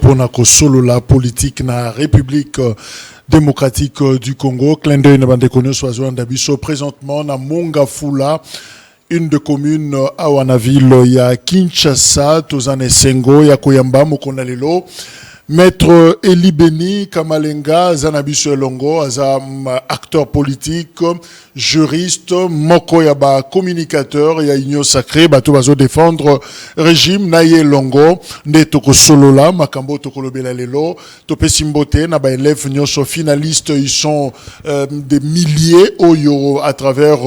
Ponako solo la politique na République démocratique du Congo. Clin d'œil na bande connu soiseau d'abisso présentement na Mongafula, une des communes à Wanaville, il y a Kinshasa, Tozane Sengo, ya Koyamba, Mokonalelo. Maître Eli Beni Kamalenga, Zanabiso Elongo, acteur politique, juriste, Moko Yaba, communicateur, ya Union Sacré, Bato Bazo défendre régime, Naye Longo, Netoko Solola, Makambo Tokolobela Lelo, Topé Simbote, Naba élèves Nyoso finalistes, ils sont des milliers Oyo à travers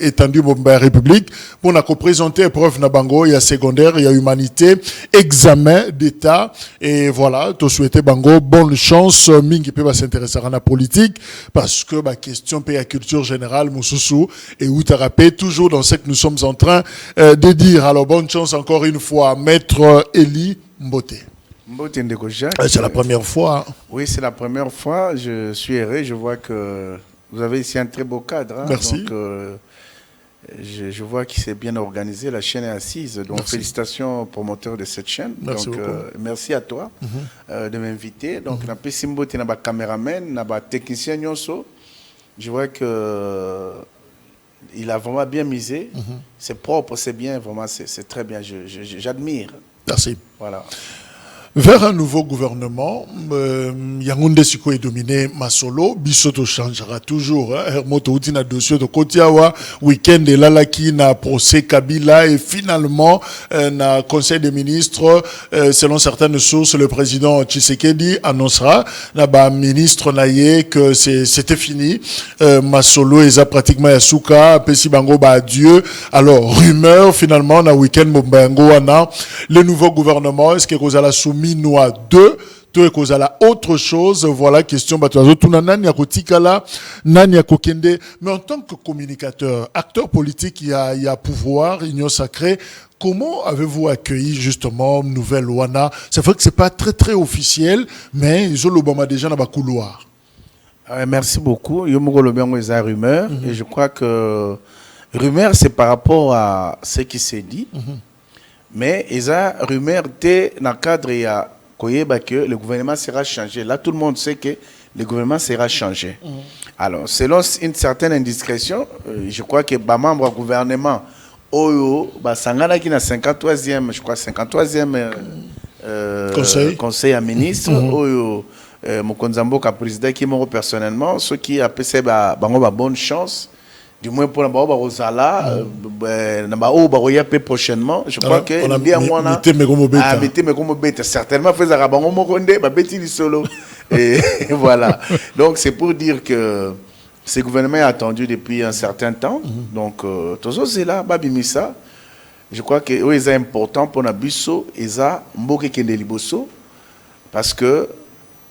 étendu Bomba République, pour nous présenter épreuve Nabango, il y a secondaire, il y a humanité, examen d'État, et voilà, souhaiter bango bonne chance mingi peut s'intéresser à la politique parce que ma question peut à culture générale Moussoussou et Outarapé toujours dans ce que nous sommes en train de dire. Alors bonne chance encore une fois maître Eli Mbote. Mbote Ndeko Jacques. C'est la première fois. Oui, c'est la première fois, je suis heureux, je vois que vous avez ici un très beau cadre. Hein? Merci. Donc, je vois qu'il s'est bien organisé, la chaîne est assise. Donc merci. Félicitations promoteur de cette chaîne. Merci donc merci à toi de m'inviter. Donc na Pesimbo tu n'as caméraman, n'a pas technicien nyonso. Je vois que il a vraiment bien misé. C'est propre, c'est bien, vraiment c'est très bien. J'admire. Merci. Voilà. Vers un nouveau gouvernement, Yangonde Siko est dominé Masolo, Bisoto changera toujours. Hermoto Outina dossier de Kotiawa, week-end et Lalaki na procès Kabila et finalement na conseil des ministres, selon certaines sources, le président Tshisekedi annoncera na ba ministre naye que c'était fini. Masolo eza pratiquement Yasuka, Pesi Bango ba adieu. Alors rumeur finalement na week-end Mbango wana le nouveau gouvernement est-ce que vous allez soumis Noa 2, tout est cause à la autre chose. Voilà, question, nani akotikala, nani akokende. Mais en tant que communicateur, acteur politique, il y a pouvoir, union sacrée. Comment avez-vous accueilli justement nouvelle Wana? C'est vrai que c'est pas très officiel, mais ils ont l'Obama déjà dans le couloir. Merci beaucoup. Yomugo Lobiango est rumeur, et je crois que rumeur c'est par rapport à ce qui s'est dit. Mais il y a rumeur dans le cadre que le gouvernement sera changé. Là, tout le monde sait que le gouvernement sera changé. Alors, selon une certaine indiscrétion, je crois que les membres du gouvernement, Sangana qui a 53e, je crois 53e conseil à ministre, Mokonzambo qui président qui est personnellement, ceux qui a fait bonne chance. Du moins pour la Rosala, prochainement, je crois que certainement fait solo. Et voilà. Donc c'est pour dire que ce gouvernement est attendu depuis un certain temps. Donc toujours c'est là, Babimisa. Je crois que c'est important pour Nabiso, Eza Mboke Kendeliboso, parce que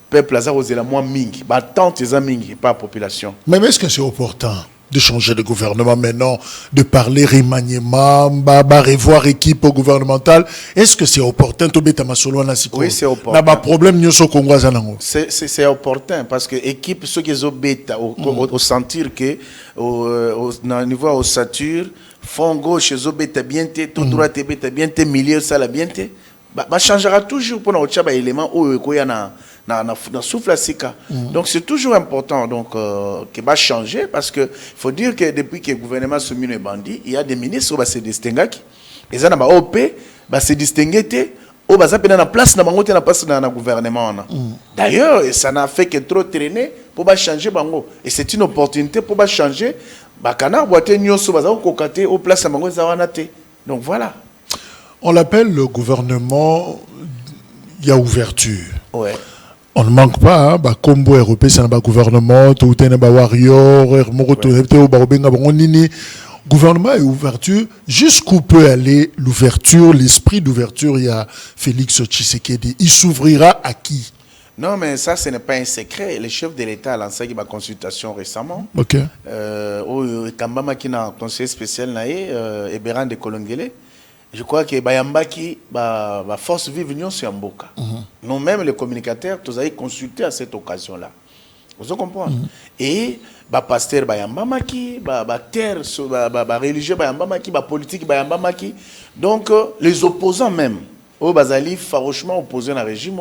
peuple Lazare osé la moins mingi, tant Eza mingi par population. Mais est-ce que c'est opportun de changer de gouvernement maintenant, de parler remaniement, revoir équipe gouvernementale? Est-ce que c'est opportun? Oui, c'est opportun. C'est opportun parce que l'équipe, ceux qui sont bêta, au sentir que au niveau au sature, fond gauche, ils ont bêta bien, tout droit, bêta bien, milieu, ça la bien, changera toujours pour notre élément où il y a na souffle à sika. Donc c'est toujours important donc qu'il va changer parce que faut dire que depuis que le gouvernement se mis bandit, il y a des ministres qui se distinguent et ça na ba OP ba se distinguer au ba zapena na place na bango te na place na gouvernement. D'ailleurs, ça n'a fait que trop traîner pour ba changer bango et c'est une opportunité pour ba changer ba kana boite nyoso ba za ko kokate au place na bango za wana te. Donc voilà. On l'appelle le gouvernement il y a ouverture. Ouais. On ne manque pas, hein, combo européen, c'est un gouvernement, tout est un warrior, gouvernement et ouverture. Jusqu'où peut aller l'ouverture, l'esprit d'ouverture? Il y a Félix Tshisekedi. Il s'ouvrira à qui? Non, mais ça, ce n'est pas un secret. Le chef de l'État a lancé une consultation récemment. Ok. Kambama qui a un conseiller spécial, Eberan de Kolongele. Je crois que Bayambaki, force vive union sur Mboka. Nous-mêmes, les communicateurs, tous avez consulté à cette occasion-là. Vous comprenez? Et pasteur Bayambamaki, terre, religieux Bayambamaki, politique Bayambamaki. Donc, les opposants même, au Bazali farouchement opposé au régime,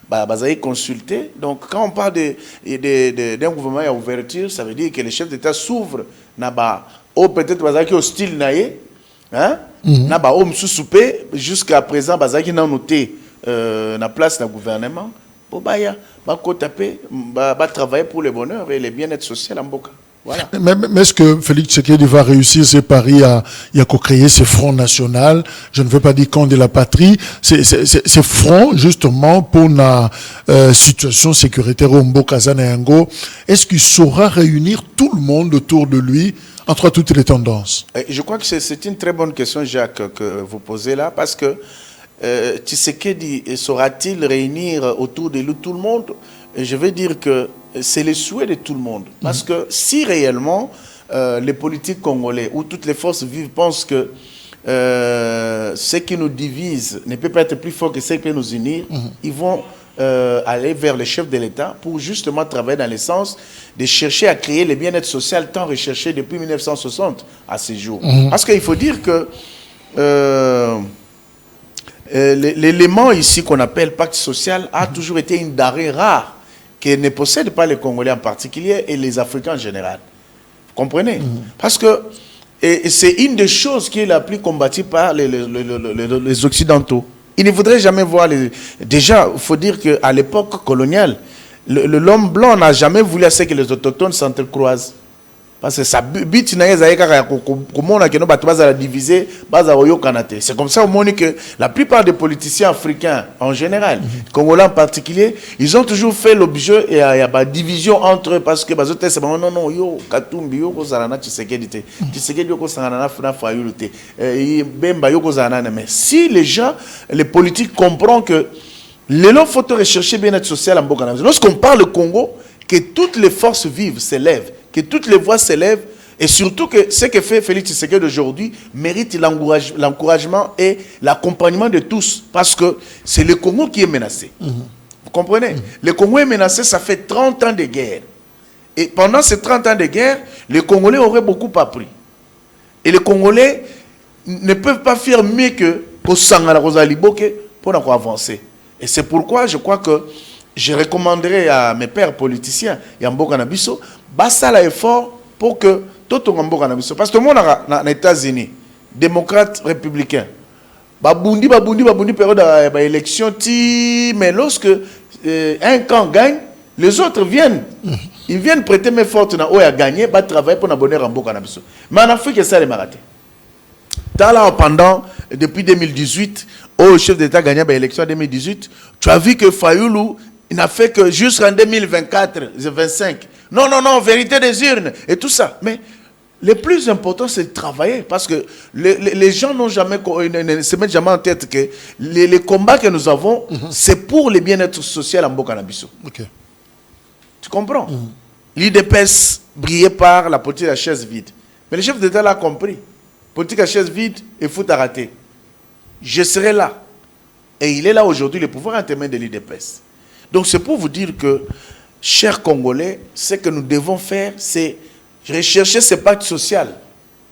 Bazali consulté. Donc quand on parle d'un gouvernement à ouverture, ça veut dire que les chefs d'État s'ouvrent, peut-être Bazali qui hostile naïe, hein, jusqu'à présent Bazali qui n'a noté na place du gouvernement, travailler pour le bonheur et le bien-être social en Boka. Voilà. Mais est-ce que Félix Tshisekedi va réussir ses paris à créer ce front national? Je ne veux pas dire camp de la patrie. C'est front, justement, pour la situation sécuritaire au Mboka-Zanayango. Est-ce qu'il saura réunir tout le monde autour de lui entre toutes les tendances? Je crois que c'est une très bonne question, Jacques, que vous posez là, parce que Tshisekedi saura-t-il réunir autour de lui tout le monde? Je vais dire que c'est le souhait de tout le monde. Parce que si réellement les politiques congolais ou toutes les forces vives pensent que ce qui nous divise ne peut pas être plus fort que ce qui peut nous unir, ils vont aller vers les chefs de l'État pour justement travailler dans le sens de chercher à créer le bien-être social tant recherché depuis 1960 à ce jour. Parce qu'il faut dire que l'élément ici qu'on appelle pacte social a toujours été une denrée rare que ne possèdent pas les Congolais en particulier et les Africains en général. Vous comprenez? Parce que c'est une des choses qui est la plus combattue par les Occidentaux. Ils ne voudraient jamais voir Déjà, il faut dire qu'à l'époque coloniale, l'homme blanc n'a jamais voulu assez que les autochtones s'entrecroisent. Parce que ça but diviser, c'est comme ça au moins que la plupart des politiciens africains en général, congolais en particulier, ils ont toujours fait l'objet et il y a une division entre eux parce que non yo Katumbi yo kozalana Tshisekedi te Tshisekedi yo kozalana na Fayulu te Bemba yo kozalana. Mais si les gens, les politiques comprennent que l'élan faut rechercher bien-être social en Boka, lorsqu'on parle du Congo, que toutes les forces vives s'élèvent, que toutes les voix s'élèvent, et surtout que ce que fait Félix Tshisekedi aujourd'hui mérite l'encouragement et l'accompagnement de tous, parce que c'est le Congo qui est menacé. Vous comprenez? Le Congo est menacé, ça fait 30 ans de guerre. Et pendant ces 30 ans de guerre, les Congolais auraient beaucoup appris. Et les Congolais ne peuvent pas faire mieux que au Sangara Rosaliboke pour avancer. Et c'est pourquoi je crois que je recommanderais à mes pères politiciens, Yamboka Nabiso, basta l'effort pour que tout le monde soit. Parce que moi, dans les États-Unis, démocrates républicains, babundi période d'élection, mais lorsque un camp gagne, les autres viennent. Ils viennent prêter main forte dans à gagner, travailler pour abonner à Mboka Nabiso. Mais en Afrique, ça les marathé. Depuis 2018, au chef d'État gagné l'élection en 2018, tu as vu que Fayoulou n'a fait que jusqu'en 2024-25. Non, vérité des urnes et tout ça. Mais le plus important, c'est de travailler parce que les gens ne se mettent jamais en tête que les combats que nous avons, c'est pour le bien-être social en Mboka Nabiso. Okay. Tu comprends? L'IDPS brillait par la politique de la chaise vide. Mais le chef d'État l'a compris. Politique à chaise vide et foot à rater. Je serai là. Et il est là aujourd'hui, le pouvoir en main de l'IDPS. Donc c'est pour vous dire que, chers Congolais, ce que nous devons faire, c'est rechercher ce pacte social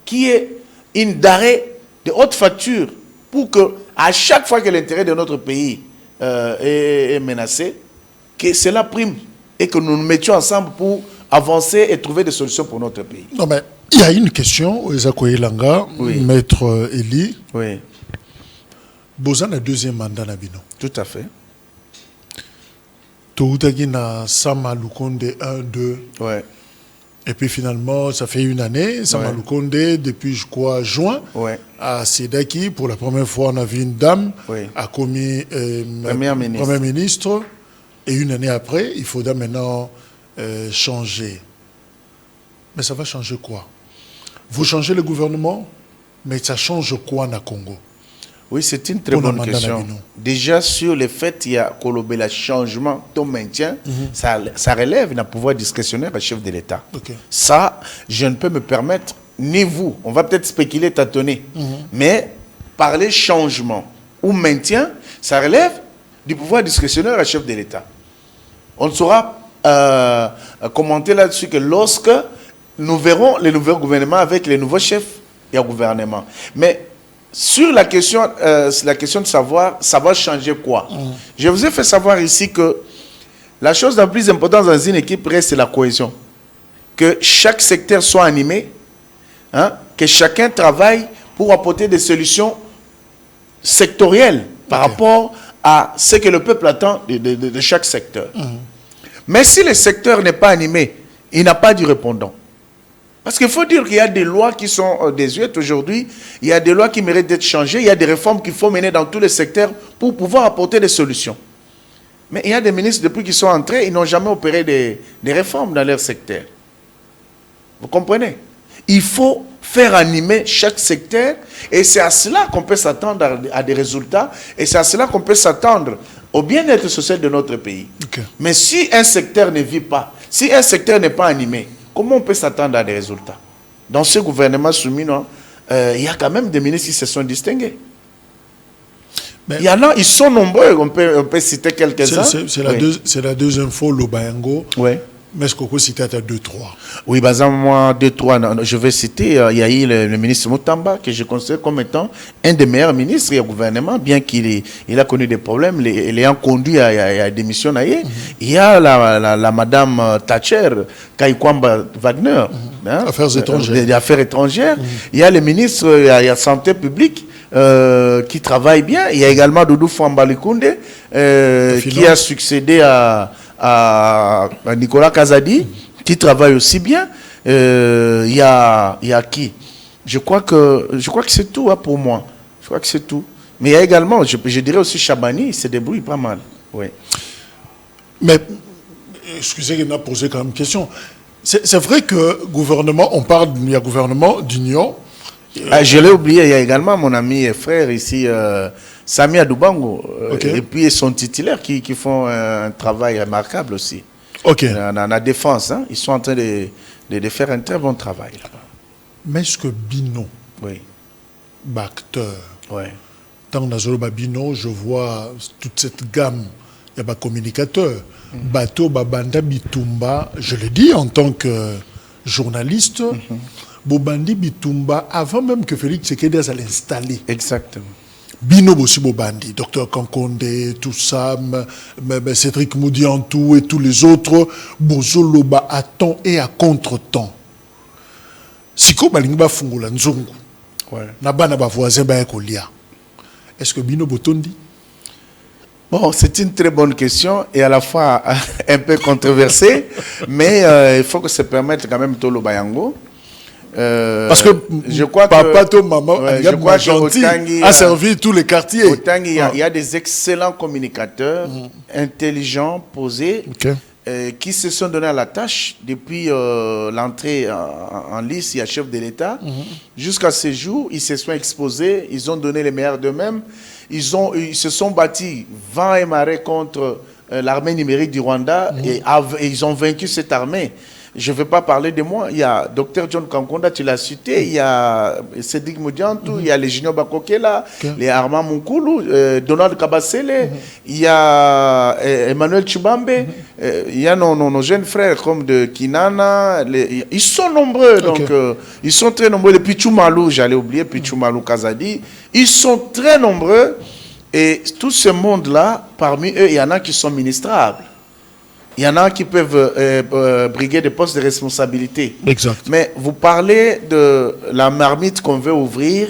qui est une denrée de haute facture pour que, à chaque fois que l'intérêt de notre pays est menacé, que cela prime et que nous nous mettions ensemble pour avancer et trouver des solutions pour notre pays. Non, mais il y a une question, Ezakoye Langa, Maître Eli. Oui. Bozan a deuxième mandat na bino. Tout à fait. Toutagi na Sama Lukonde 1-2. Ouais. Et puis finalement, ça fait une année, Sama Lukonde, depuis je crois juin, à Sédaki, pour la première fois on a vu une dame, a commis Premier ministre. Et une année après, il faudra maintenant changer. Mais ça va changer quoi? Vous changez le gouvernement, mais ça change quoi dans le Congo? Oui, c'est une très bonne question. Déjà, sur le fait qu'il y a le changement, ton maintien, ça relève d'un pouvoir discrétionnaire du chef de l'État. Okay. Ça, je ne peux me permettre, ni vous, on va peut-être spéculer, tâtonner, mais parler changement ou maintien, ça relève du pouvoir discrétionnaire du chef de l'État. On saura commenter là-dessus que lorsque nous verrons les nouveaux gouvernements avec les nouveaux chefs et un gouvernement. Mais sur la question de savoir, ça va changer quoi. Je vous ai fait savoir ici que la chose la plus importante dans une équipe reste la cohésion. Que chaque secteur soit animé, hein, que chacun travaille pour apporter des solutions sectorielles par rapport à ce que le peuple attend de chaque secteur. Mais si le secteur n'est pas animé, il n'a pas de répondant. Parce qu'il faut dire qu'il y a des lois qui sont désuètes aujourd'hui, il y a des lois qui méritent d'être changées, il y a des réformes qu'il faut mener dans tous les secteurs pour pouvoir apporter des solutions. Mais il y a des ministres, depuis qu'ils sont entrés, ils n'ont jamais opéré des réformes dans leur secteur. Vous comprenez? Il faut faire animer chaque secteur et c'est à cela qu'on peut s'attendre à des résultats et c'est à cela qu'on peut s'attendre au bien-être social de notre pays. Mais si un secteur ne vit pas, si un secteur n'est pas animé, comment on peut s'attendre à des résultats? Dans ce gouvernement soumis, il y a quand même des ministres qui se sont distingués. Mais il y en a, ils sont nombreux, on peut citer quelques-uns. C'est la deuxième fois, le Bayango. Oui. Mais est-ce qu'on peut citer à 2-3? Oui, par exemple, moi, 2-3, je vais citer, il y a eu le ministre Moutamba, que je considère comme étant un des meilleurs ministres du gouvernement, bien qu'il a connu des problèmes, l'ayant conduit à démissionner. Il y a la madame Thatcher, Kaikwamba Wagner, hein, Affaires étrangères. Des Affaires étrangères. Il y a le ministre il y a Santé publique, qui travaille bien. Il y a également Doudou Fambalikunde, qui a succédé à Nicolas Kazadi, qui travaille aussi bien. Il y a qui? Je crois que c'est tout, hein, pour moi. Je crois que c'est tout. Mais il y a également, je dirais aussi Chabani, il se débrouille pas mal. Oui. Mais, excusez, il m'a posé quand même une question. C'est vrai que gouvernement, il y a gouvernement d'union. Je l'ai oublié, il y a également mon ami et frère ici, Sami Adoubango, et puis son titulaire qui font un travail remarquable aussi. Dans la défense, hein, ils sont en train de faire un très bon travail là-bas. Mais est-ce que Bino, acteur, dans Nazolo Bino, je vois toute cette gamme, il y a des communicateurs, Bato, Babanda, Bitumba, je le dis en tant que journaliste, Bobandi Bitumba, avant même que Félix Tshisekedi allait l'installer. Exactement. Bino Bossi Bobandi, Docteur Kankonde, tout ça, Cédric Moudiantou et tous les autres, Bozoloba à temps et à contre-temps. Siko Balingba Fungula Nzungu, Nabana voisin Bayakolia. Est-ce que Bino Botondi? Bon, c'est une très bonne question et à la fois un peu controversée, mais il faut que se permette quand même Tolo Bayango. Parce que je crois papa, ton maman, je crois que a servi tous les quartiers. Il y a des excellents communicateurs, intelligents, posés, qui se sont donnés à la tâche depuis l'entrée en lice, il y a chef de l'État. Jusqu'à ce jour, ils se sont exposés, ils ont donné les meilleurs d'eux-mêmes. Ils se sont battus vent et marée contre l'armée numérique du Rwanda et ils ont vaincu cette armée. Je ne vais pas parler de moi. Il y a Dr John Kankonda, tu l'as cité. Il y a Cédric Moudiantou. Il y a les Junior Bakokela, les Armand Moukoulou, Donald Kabasele. Il y a Emmanuel Chubambe. Il y a nos jeunes frères comme de Kinana. Ils sont nombreux. Donc, ils sont très nombreux. Le Pichou Malou, j'allais oublier, Pichou Malou Kazadi. Ils sont très nombreux. Et tout ce monde-là, parmi eux, il y en a qui sont ministrables. Il y en a qui peuvent briguer des postes de responsabilité. Exact. Mais vous parlez de la marmite qu'on veut ouvrir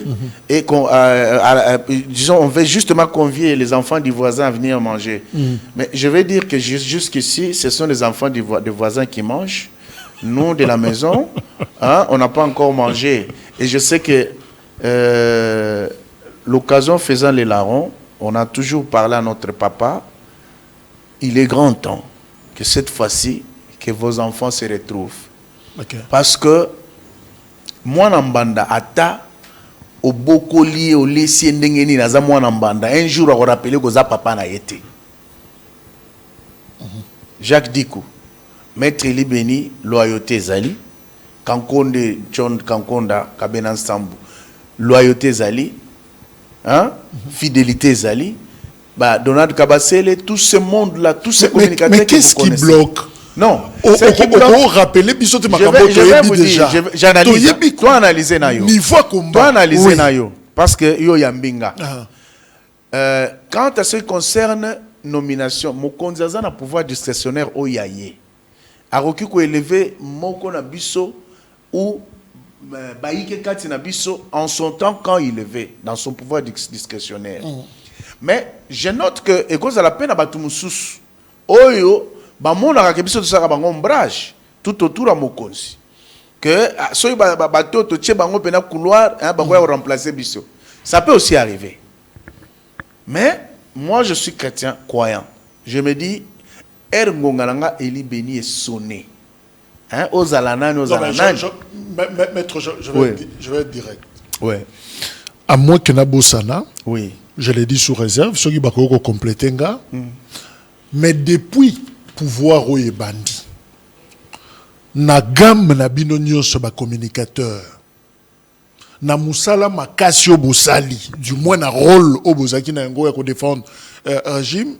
et disons, on veut justement convier les enfants du voisin à venir manger. Mais je vais dire que jusqu'ici, ce sont les enfants des voisins qui mangent. Nous, de la maison, hein, on n'a pas encore mangé. Et je sais que l'occasion faisant les larrons, on a toujours parlé à notre papa. Il est grand temps que cette fois-ci, que vos enfants se retrouvent. Parce que, moi, Nambanda, ata, au Bokoli, au Lessi, Ndengeni, Naza, moi, Nambanda, un jour, on va rappeler que ça papa n'a été. Jacques Dikou, Maître Libeni, loyauté Zali, Kankonde, John Kankonda, Kabenan Sambou, loyauté Zali, hein? Fidélité Zali. Bah, Donald Kabasele, tout ce monde-là, tous ces communicateurs. Mais qu'est-ce qui bloque? Non. On rappeler, je vais vous dire, j'analyse. Toi, analysez Nayo. Niveau combat. Toi, analysez Nayo. parce que yo yambinga. Quant à ce qui concerne nomination, mokonzi aza na pouvoir discrétionnaire o yaye. Aroki ko élever moko na biso ou baïke kati na biso en son temps quand il levait dans son pouvoir discrétionnaire. Mais je note que et cause à la peine à batumusus oyo ba mona ka biso to saka bango ombrage tout autour à mokonzi. Que soy bato to tche bango pena couloir hein bango remplacer biso. Ça peut aussi arriver. Mais moi je suis chrétien croyant. Je me dis Ngongalanga Eli Béni est sonné. Hein, aux alanani, aux alanani. Maître, je vais être direct. Oui. À moins que Nabosana, oui. Je l'ai dit sous réserve, ceux qui vont compléter. Mais depuis pouvoir ou bandi, na gamme na binonio sur communicateur, na musala makasio bosali, du moins na rôle au bozaki na ngo ya ko défendre régime.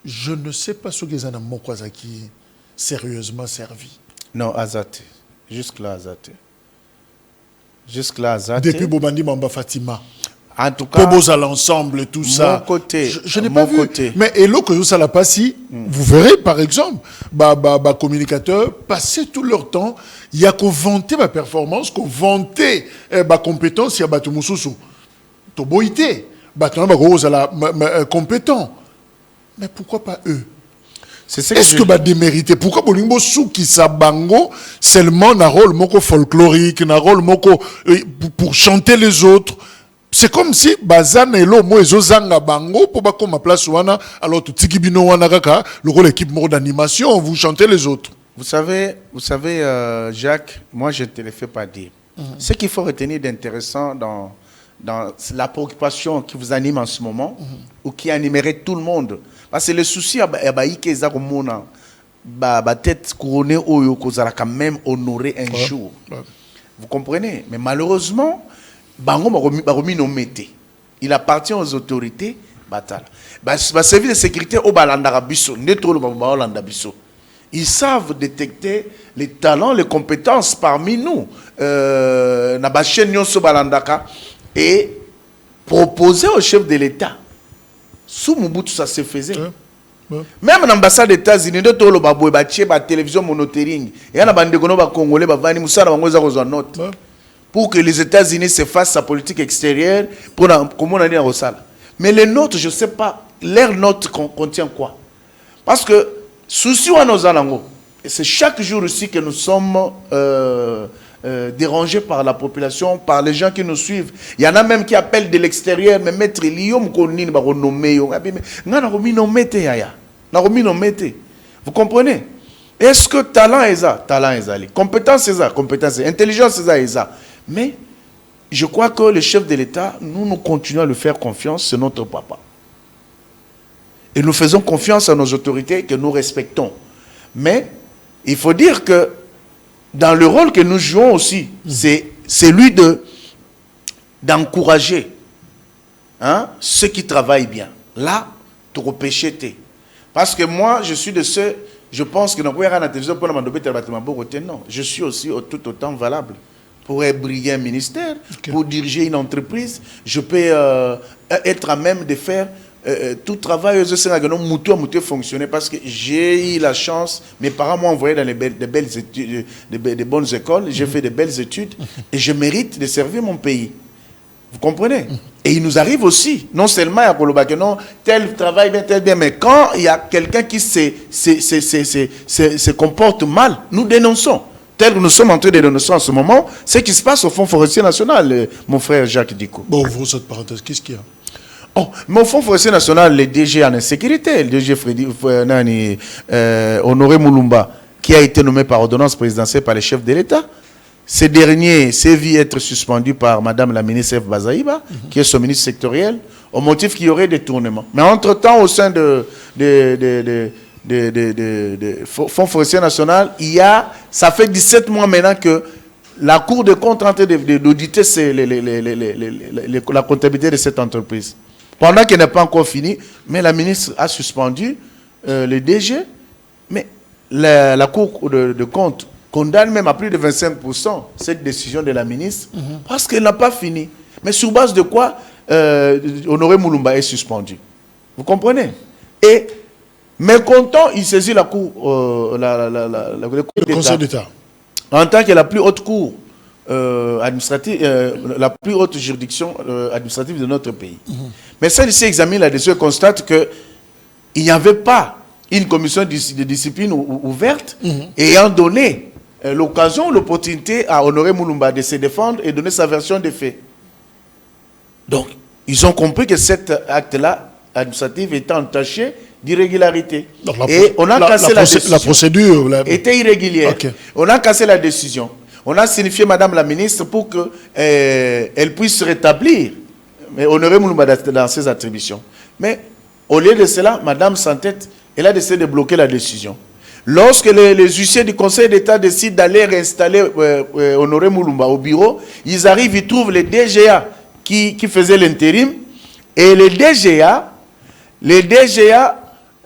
Je ne sais pas ce que les animaux qui sérieusement servi. Non, Azate. Jusque-là, Azate. Jusque-là, Azate. Depuis Bobandi Mamba Fatima. En tout cas, Pobos à l'ensemble, tout ça. Côté, je n'ai pas vu. Mais et là, que ça l'a pas si, vous verrez, par exemple, communicateurs passer tout leur temps, il y a qu'au vanter ma performance, qu'au vanter ma compétence, il y a tout moussou. To boité. Compétent. Mais pourquoi pas eux? Est-ce que démérité? Pourquoi Bolingo Souki Sabango seulement un rôle moko folklorique, un rôle moko pour chanter les autres? C'est comme si Bazan et l'eau mo ezozanga bango pour pas comme ma place wana alors tout tikibino wana kaka le rôle équipe mort d'animation vous chantez les autres. Vous savez Jacques, moi je ne te le fais pas dire. Ce qu'il faut retenir d'intéressant dans la préoccupation qui vous anime en ce moment, ou qui animerait tout le monde. Parce que le souci, tête couronnée, quand même honoré un jour. Vous comprenez? Mais malheureusement, il appartient aux autorités. Service de sécurité au Balandarabiso, ils savent détecter les talents, les compétences parmi nous. Et proposer au chef de l'État. Sous Mobutu, ça se faisait. Même l'ambassade des États-Unis, la télévision monotering, il y a des Congolais pour que les États-Unis se fassent sa politique extérieure. Mais les notes, je ne sais pas, leur note contient quoi? Parce que, souci à nos alango, c'est chaque jour aussi que nous sommes dérangés par la population, par les gens qui nous suivent. Il y en a même qui appellent de l'extérieur, mais maître Liyom Konini va renommer. Vous comprenez? Est-ce que talent est ça? Talent est ça. Compétence est ça? Compétence est ça. Intelligence est ça? Mais je crois que le chef de l'État, nous continuons à lui faire confiance, c'est notre papa. Et nous faisons confiance à nos autorités que nous respectons. Mais il faut dire que dans le rôle que nous jouons aussi, c'est celui d'encourager ceux qui travaillent bien. Là, tu repêches. Parce que moi, je suis de ceux, je pense que dans la télévision, non, je suis aussi tout autant valable. Pour briller un ministère, pour diriger une entreprise, je peux être à même de faire tout travail aux fonctionner parce que j'ai eu la chance, mes parents m'ont envoyé dans des belles études, des bonnes écoles, j'ai fait de belles études et je mérite de servir mon pays. Vous comprenez? Et il nous arrive aussi, non seulement à Koloba, que non, tel travail bien, tel bien, mais quand il y a quelqu'un qui se comporte mal, nous dénonçons. Tel que nous sommes en train de dénoncer en ce moment, ce qui se passe au Fonds forestier national, mon frère Jacques Diko. Bon, vous cette parenthèse, qu'est-ce qu'il y a? Oh, mais au Fonds forestier national, le DG en insécurité, le DG Honoré Moulumba, qui a été nommé par ordonnance présidentielle par les chefs de l'État, ce dernier s'est vu être suspendu par Madame la ministre F. Bazaïba, qui est son ministre sectoriel, au motif qu'il y aurait des tournements. Mais entre-temps, au sein de Fonds forestier national, ça fait 17 mois maintenant que la Cour des comptes est en train d'auditer la comptabilité de cette entreprise. Pendant qu'elle n'est pas encore finie, mais la ministre a suspendu le DG, mais la Cour de compte condamne même à plus de 25% cette décision de la ministre, parce qu'elle n'a pas fini. Mais sur base de quoi Honoré Moulumba est suspendu. Vous comprenez? Et mécontent, il saisit la cour, le Conseil d'État. En tant que la plus haute cour administrative, la plus haute juridiction administrative de notre pays. Mais celle-ci examine la décision et constate qu'il n'y avait pas une commission de discipline ouverte ayant donné l'occasion, l'opportunité à Honoré Moulumba de se défendre et donner sa version des faits. Donc, ils ont compris que cet acte-là, administratif, était entaché d'irrégularité. Et on a cassé la décision. La procédure était irrégulière. Okay. On a cassé la décision. On a signifié Madame la ministre pour qu'elle puisse rétablir Honoré Moulumba dans ses attributions. Mais au lieu de cela, Madame s'entête, elle a décidé de bloquer la décision. Lorsque les huissiers du Conseil d'État décident d'aller réinstaller Honoré Moulumba au bureau, ils arrivent, ils trouvent les DGA qui faisaient l'intérim. Et les DGA,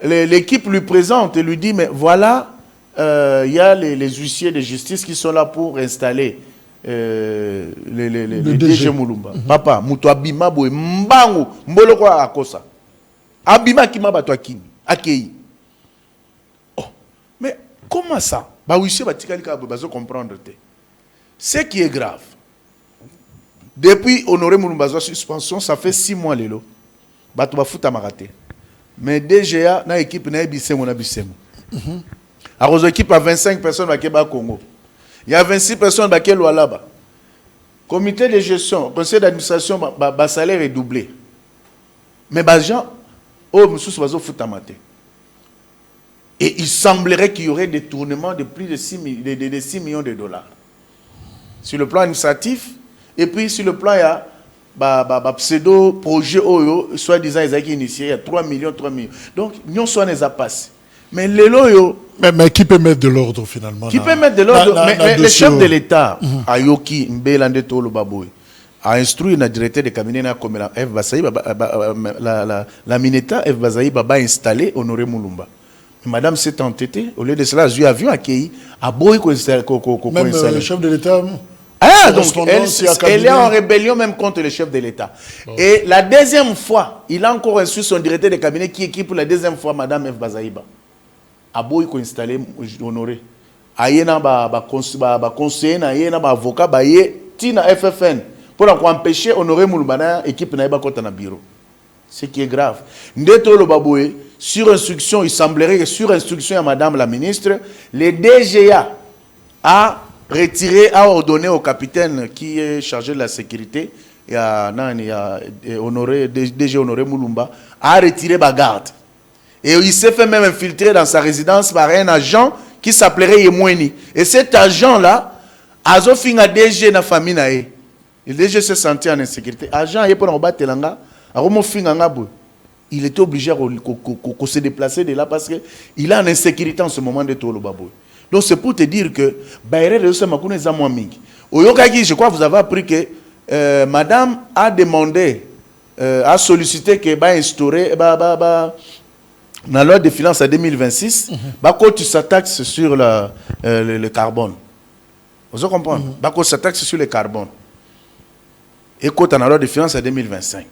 l'équipe lui présente et lui dit, mais voilà, il y a les huissiers de justice qui sont là pour installer les DG Moulumba. Papa, muto abima boe mbangu mboloko akosa. Abima kima bato akimi, akei. Oh, mais comment ça? Ba huissier batikali ka bazo comprendre te. Ce qui est grave. Depuis Honoré Moulumba suspension, ça fait 6 mois lelo. Bato ba futa marate. Mais DGA na équipe na ebisemo na bisemo. À Rose équipe à 25 personnes à Congo. Il y a 26 personnes à Lualaba. Comité de gestion, conseil d'administration, le salaire est doublé. Mais les gens, et il semblerait qu'il y aurait des tournements de plus de 6 millions de dollars. Sur le plan administratif, et puis sur le plan, il y a pseudo-projet, soi-disant, ils ont initié, il y a 3 millions. Donc, nous sommes les passés. Mais les loyaux. Mais qui peut mettre de l'ordre finalement? Qui peut mettre de l'ordre? Mais le chef de l'État, Ayoki Mbelande Tolo Baboy, a instruit le directeur de cabinet comme la Mineta F. Bazaï Baba installé Honoré Moulumba. Madame s'est entêtée, au lieu de cela, j'ai avion accueilli à Boy qu'on installe. Même le chef de l'État. Ah, donc elle est en rébellion même contre le chef de l'État. Oh. Et la deuxième fois, il a encore instruit son directeur de cabinet qui équipe pour la deuxième fois Madame F. Bazaïba. Aboy ko installé Honoré ayena ba conseiller na ayena ba avocat ba ye tina FFN pour empêcher Honoré Moulumba na équipe na ba kota na bureau, ce qui est grave. Ndeto lo baboye sur instruction, il semblerait que sur instruction à Madame la ministre, les DGA a retiré, a ordonné au capitaine qui est chargé de la sécurité, il y a Honoré DG Honoré Moulumba a retiré ba garde. Et il s'est fait même infiltrer dans sa résidence par un agent qui s'appellerait Yemweni. Et cet agent-là, a fait un DG dans la famille. Le DG s'est senti en insécurité. Agent, il était obligé de se déplacer de là parce qu'il est en insécurité en ce moment de Tolo Baboy. Donc c'est pour te dire que je crois que vous avez appris que madame a demandé, a sollicité que instaurer dans la loi de finances en 2026, quand tu s'attaques sur le carbone. Vous comprenez? Quand tu s'attaques sur le carbone. Et quand tu as la loi de finances en 2025.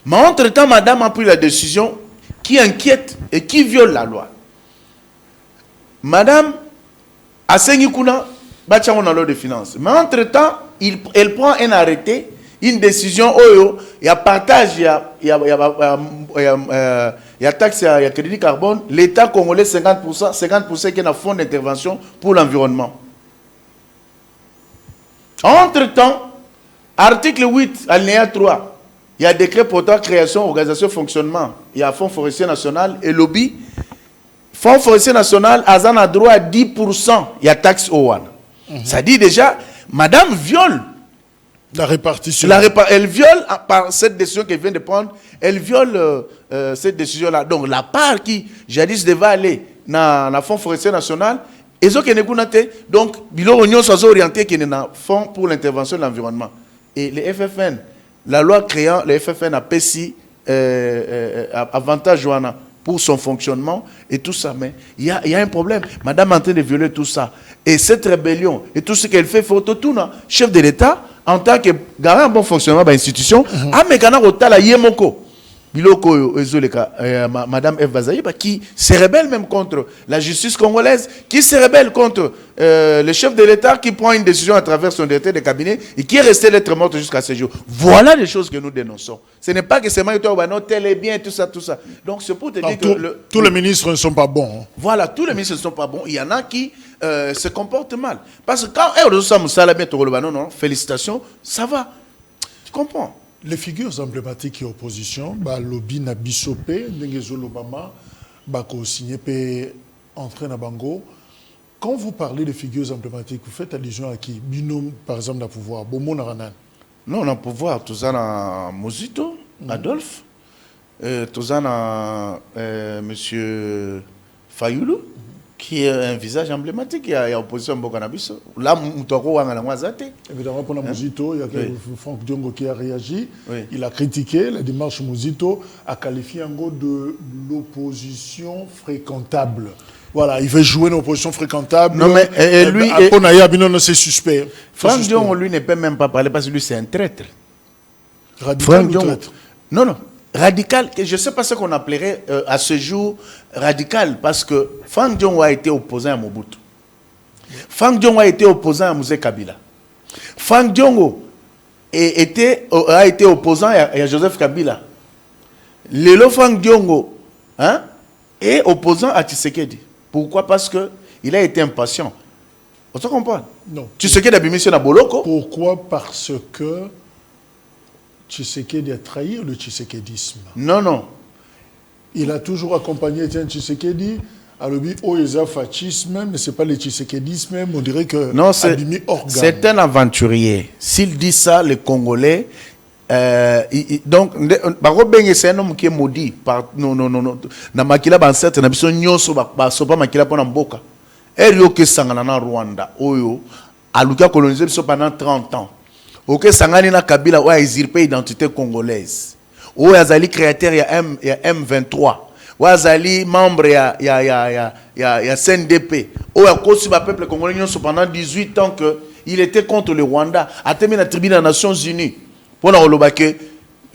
Mais entre-temps, madame a pris la décision qui inquiète et qui viole la loi. Madame a saigné Kuna, dans la loi de finances. Mais entre-temps, elle prend un arrêté, une décision, il y a partage, il y a taxe, il y a crédit carbone, l'État congolais 50% qui est un fonds d'intervention pour l'environnement. Entre-temps, article 8, alinéa 3, il y a décret portant création, organisation, fonctionnement. Il y a Fonds forestier national et lobby. Fonds forestier national, Azan a droit à 10%, il y a taxe OAN. Ça dit déjà, madame viole la répartition. Elle viole, par cette décision qu'elle vient de prendre, elle viole cette décision-là. Donc, la part qui, jadis, devait aller dans le Fonds forestier national, donc, l'Union soit orientée qui est dans le Fonds pour l'intervention de l'environnement. Et les FFN, la loi créant les FFN a PSI, avantage Joana, pour son fonctionnement et tout ça. Mais il y a un problème. Madame est en train de violer tout ça. Et cette rébellion et tout ce qu'elle fait, faut tout chef de l'État, en tant que garant bon fonctionnement de l'institution, mais quand on a la Yemoko. Biloko Madame Eve Bazaï, qui se rebelle même contre la justice congolaise, qui se rebelle contre le chef de l'État qui prend une décision à travers son directeur de cabinet et qui est resté lettre morte jusqu'à ce jour. Voilà les choses que nous dénonçons. Ce n'est pas que c'est non, tel est bien, tout ça. Donc c'est pour te dire que... Tous les ministres ne sont pas bons. Hein. Voilà, tous les ministres ne sont pas bons. Il y en a qui se comportent mal. Parce que quand non, félicitations, ça va. Tu comprends? Les figures emblématiques qui opposition, lobby na bisopé, Ndengezolo Obama, ko signé pe entrer na bango. Quand vous parlez de figures emblématiques, vous faites allusion à qui? Binôme, par exemple, dans le pouvoir. Bomo Naranan. Non, dans le pouvoir, tout ça dans Mozito, Adolphe, tout ça dans monsieur Fayoulou, qui est un visage emblématique. Il y a opposition au cannabis. Là, évidemment, pour la Mozito, il y a Franck Diongo qui a réagi. Oui. Il a critiqué la démarche Mozito, a qualifié en gros de l'opposition fréquentable. Voilà, il veut jouer une opposition fréquentable. Non, mais lui. C'est suspect. Franck Diongo, lui, ne peut même pas parler parce que lui, c'est un traître. Radical ou traître? Non. Radical, je ne sais pas ce qu'on appellerait à ce jour radical, parce que Franck Diongo a été opposant à Mobutu. Franck Diongo a été opposant à Mouzé Kabila. Franck Diongo a été opposant à Joseph Kabila. Lelo Franck Diongo est opposant à Tshisekedi. Pourquoi? Parce qu'il a été impatient. On se comprend? Non. Tshisekedi a mis sur la Boloko. Pourquoi? Parce que Tshisekedi a trahi le tshisekedisme. Non. Il a toujours accompagné Etienne Tshisekedi. Alors, Oeza fascisme, mais ce n'est pas le tshisekedisme. On dirait que non, c'est un aventurier. S'il dit ça, les Congolais. Donc, c'est un homme qui est maudit. Non. Na makila bansete na biso nyonso ba sopa makila pona mboka. Erio ke sangana na Rwanda. Oyo aluka coloniser biso pendant 30 ans. Ok, Sangani na Kabila a usurpé l'identité congolaise. Ou Azali créateur, il y a M23. Ou Azali membre, il y a CNDP. Ou a peuple congolais pendant 18 ans qu'il était contre le Rwanda. A terminé la tribune des Nations Unies. Pour que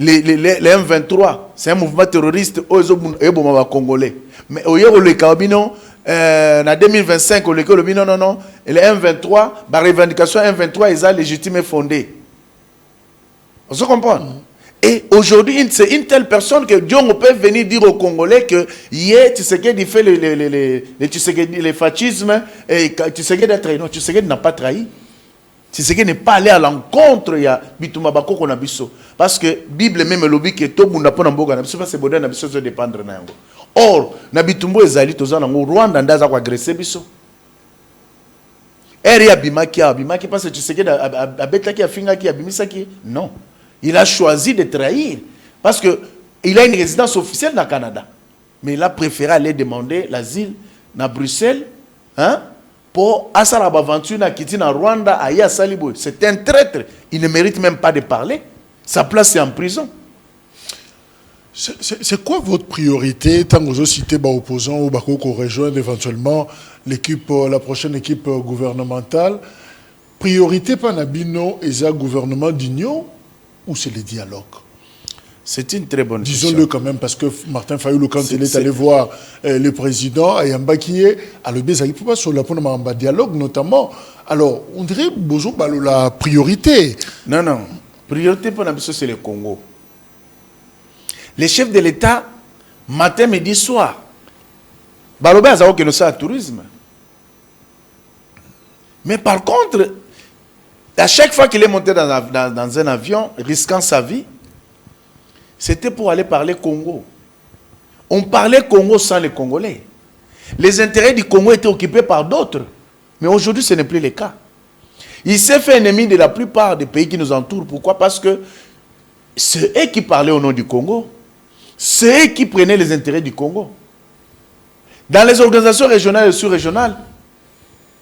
les M23, c'est un mouvement terroriste aux Congolais. Mais au le Kabino, en 2025, non, les M23, la revendication M23 est légitime et fondée. On se comprend? Et aujourd'hui, c'est une telle personne que Dieu peut venir dire aux Congolais que hier, Tshisekedi fait le fascisme et Tshisekedi a trahi. Non, Tshisekedi n'a pas trahi. Tshisekedi n'est pas allé à l'encontre de Bitumba Bako Konabiso. Parce que la Bible même le dit que tout le monde n'a pas d'amboga. C'est bon, n'a pas dépendre de n'ango. Or, na Bitumbo ezali tozana ngo Rwanda ndaza ko agresser biso. Eri abimaki parce que Tshisekedi abetaki afingaki abimisaki. Non. Il a choisi de trahir parce qu'il a une résidence officielle dans le Canada. Mais il a préféré aller demander l'asile à Bruxelles pour Asala Baventure na Kiti na Rwanda à Yassalibo. C'est un traître. Il ne mérite même pas de parler. Sa place est en prison. C'est quoi votre priorité tant que vous citez opposants ou qu'on rejoigne éventuellement l'équipe, la prochaine équipe gouvernementale? Priorité pas Nabino et ça gouvernement d'union ou c'est le dialogue? C'est une très bonne question. Disons-le quand même, parce que Martin Fayoulou, quand il est allé voir le président, Ayamba qui est à l'obéis, il ne peut pas sur le dialogue notamment. Alors, on dirait que la priorité. Non. Priorité pour nous, c'est le Congo. Les chefs de l'État, matin, midi, soir, Balobé a que nous sommes à tourisme. Mais par contre, à chaque fois qu'il est monté dans un avion, risquant sa vie, c'était pour aller parler Congo. On parlait Congo sans les Congolais. Les intérêts du Congo étaient occupés par d'autres. Mais aujourd'hui, ce n'est plus le cas. Il s'est fait ennemi de la plupart des pays qui nous entourent. Pourquoi? Parce que c'est eux qui parlaient au nom du Congo. C'est eux qui prenaient les intérêts du Congo. Dans les organisations régionales et sous-régionales,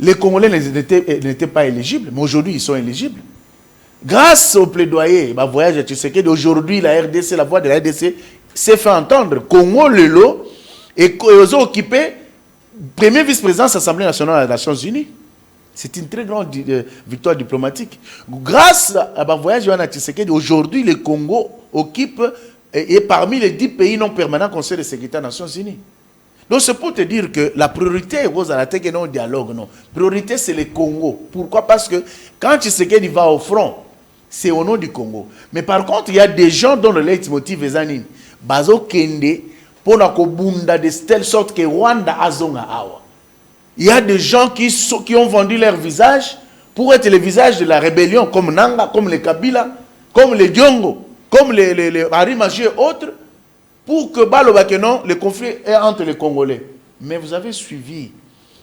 les Congolais n'étaient pas éligibles, mais aujourd'hui, ils sont éligibles. Grâce au plaidoyer, voyage à Tshisekedi, aujourd'hui, la RDC, la voix de la RDC s'est fait entendre. Congo Lelo, Et ils ont occupé premier vice-président de l'Assemblée nationale des Nations Unies. C'est une très grande victoire diplomatique. Grâce à un voyage de Tshisekedi, aujourd'hui, le Congo occupe et parmi les 10 pays non permanents du Conseil de sécurité des Nations Unies. Donc c'est pour te dire que la priorité est rose à la tête et non au dialogue. Non. La priorité c'est le Congo. Pourquoi? Parce que quand Tshisekedi va au front, c'est au nom du Congo. Mais par contre, il y a des gens dont le leitmotiv est Zanine. Bazo Kende, pour la Kobunda de telle sorte que Rwanda Azonga Awa. Il y a des gens qui ont vendu leur visage pour être le visage de la rébellion, comme Nanga, comme les Kabila, comme les Diongo, comme les Harry Magie et autres, pour que le conflit est entre les Congolais. Mais vous avez suivi,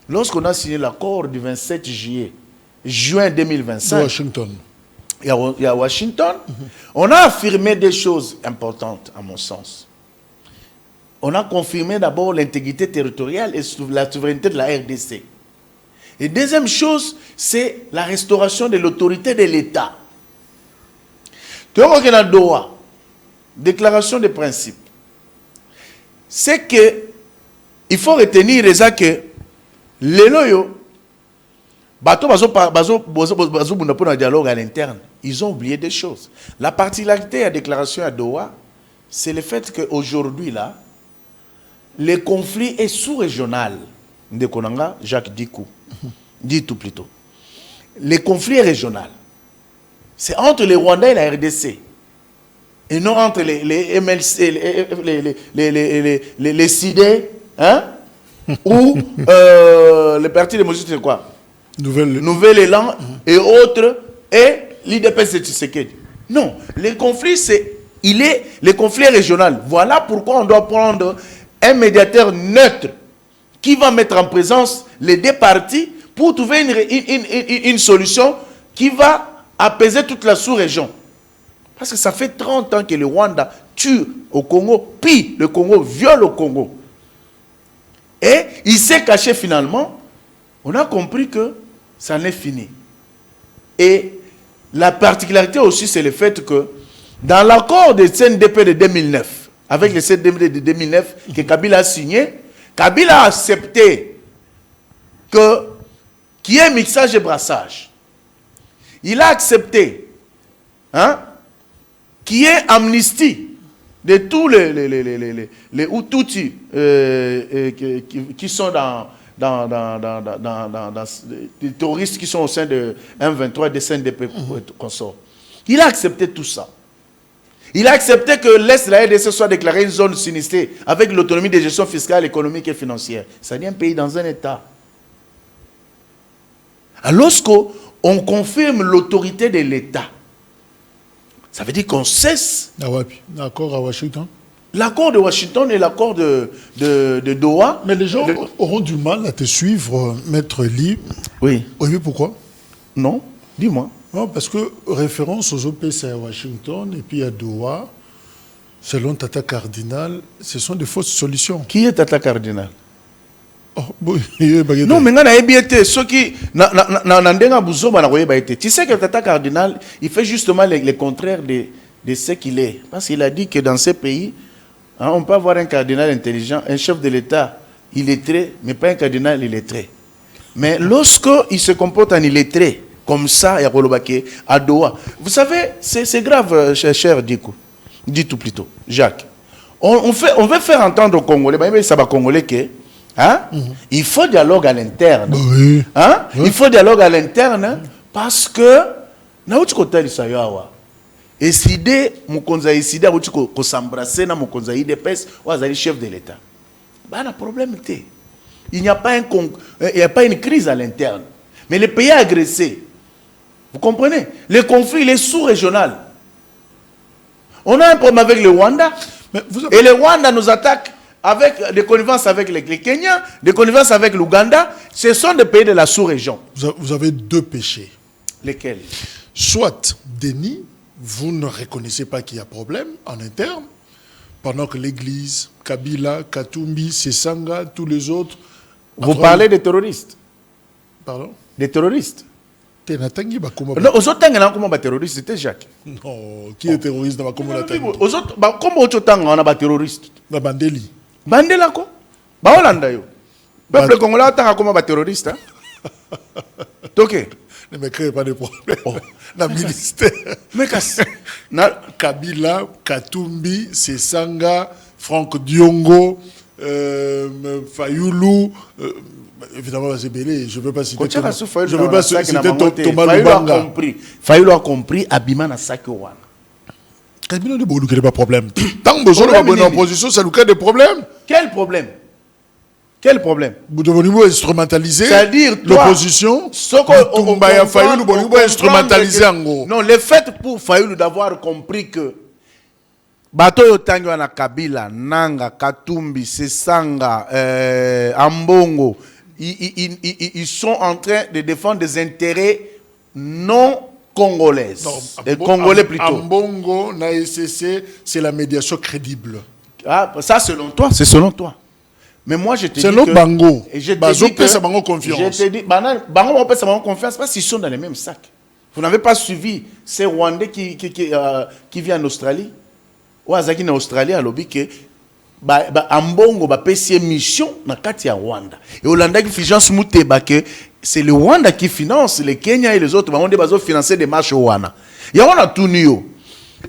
lorsqu'on a signé l'accord du 27 juin 2025, Washington. Il y a Washington, on a affirmé des choses importantes, à mon sens. On a confirmé d'abord l'intégrité territoriale et la souveraineté de la RDC. Et deuxième chose, c'est la restauration de l'autorité de l'État. Doha, déclaration de principe. C'est que il faut retenir que les loyaux, dialogue à l'interne, ils ont oublié des choses. La particularité de la déclaration à Doha, c'est le fait qu'aujourd'hui, là, le conflit est sous-régional. Ndekonanga, Jacques Dikou. Dit tout plutôt. Le conflit est régional. C'est entre les Rwandais et la RDC. Et non entre les MLC, les CID, hein? Ou le parti de Moïse, c'est quoi? Nouvel Élan et autres, et l'IDPS de Tshisekedi. Non, le conflit, le conflit est régional. Voilà pourquoi on doit prendre un médiateur neutre qui va mettre en présence les deux parties pour trouver une solution qui va apaiser toute la sous-région. Parce que ça fait 30 ans que le Rwanda tue au Congo, puis le Congo viole au Congo. Et il s'est caché finalement. On a compris que ça en est fini. Et la particularité aussi, c'est le fait que dans l'accord de CNDP de 2009, avec le CNDP de 2009 que Kabila a signé, Kabila a accepté qu'il y ait mixage et brassage. Il a accepté qu'il y ait amnistie de tous les Hutus qui sont les terroristes qui sont au sein de M23 et de CNDP consorts. Il a accepté tout ça. Il a accepté que l'Est de la RDC soit déclarée une zone sinistrée avec l'autonomie de gestion fiscale, économique et financière. Ça dit un pays dans un État. Alors, lorsqu'on confirme l'autorité de l'État, ça veut dire qu'on cesse. L'accord à Washington. L'accord de Washington et l'accord de Doha. Mais les gens auront du mal à te suivre, Maître Ly. Oui. Oui, pourquoi? Non, dis-moi. Non, parce que référence aux OPC à Washington et puis à Doha, selon Tata Cardinal, ce sont des fausses solutions. Qui est Tata Cardinal? Oh, bon, non, mais ceux qui tu sais que Tata Cardinal, il fait justement le contraire de ce qu'il est. Parce qu'il a dit que dans ces pays, on peut avoir un cardinal intelligent, un chef de l'État illettré, mais pas un cardinal illettré. Mais lorsqu'il se comporte en illettré, comme ça, à Doha, vous savez, c'est grave, cher Dikou. Dis tout plutôt, Jacques. On veut faire entendre aux Congolais, mais ça va Congolais que. Il faut dialogue à l'interne. Oui. Il faut dialogue à l'interne parce que et si mukonza iside a ko s'embrasser na mukonza IDPS ou azali chef de l'État. Bah na problème té. Il n'y a pas une crise à l'interne. Mais le pays est agressé. Vous comprenez? Le conflit il est sous-régional. On a un problème avec le Rwanda et le Rwanda nous attaque avec des connivences avec les Kenyans, des connivences avec l'Ouganda. Ce sont des pays de la sous-région. Vous avez deux péchés. Lesquels? Soit déni, vous ne reconnaissez pas qu'il y a problème en interne, pendant que l'Église, Kabila, Katumbi, Sesanga, tous les autres... Vous parlez des terroristes? Pardon? Des terroristes? Non, aux autres, il y a terroristes, c'était Jacques. Non, qui est terroriste dans la communauté? Aux autres, comme autres, on a des terroristes. Bandeli. Bandela quoi? Ba Hollande yo. Peuple congolais attend comme un terroriste. Ok. Ne me crée pas de problème. Dans le ministère. Mais casse. Kabila, Katumbi, Sesanga, Franck Diongo, Fayoulou, évidemment, c'est belé. Je ne veux pas citer je veux pas citer Thomas Lubanga. Fayoulou a compris, Abima na Sakewana. Kabila ne peut pas de problème. Tant que vous êtes en opposition, ça nous crée des problèmes. Quel problème? Quel problème? Vous devez instrumentaliser l'opposition. Non, le fait pour Fayoulou d'avoir compris que Bato Yotango na Kabila, Nanga, Katumbi, Sesanga, Ambongo, ils sont en train de défendre des intérêts non congolais. Et congolais plutôt. Ambongo, na SCC, c'est la médiation crédible. Ah, ça selon toi, c'est selon toi. Mais moi je te dis que... C'est notre Bango. Et je te dis que... ça Bango confiance. Je te dis, Bango on peut ça Bango confiance parce qu'ils sont dans les mêmes sacs. Vous n'avez pas suivi ces Rwandais qui vivent en Australie. Ou Azaki en Australie à lobby que Ambongo ba pesi mission na kati ya Rwanda. Et Hollande qui finance Mouteba que c'est le Rwanda qui finance les Kenya et les autres on bazo financer des marches au Rwanda. Ya on a tout nio.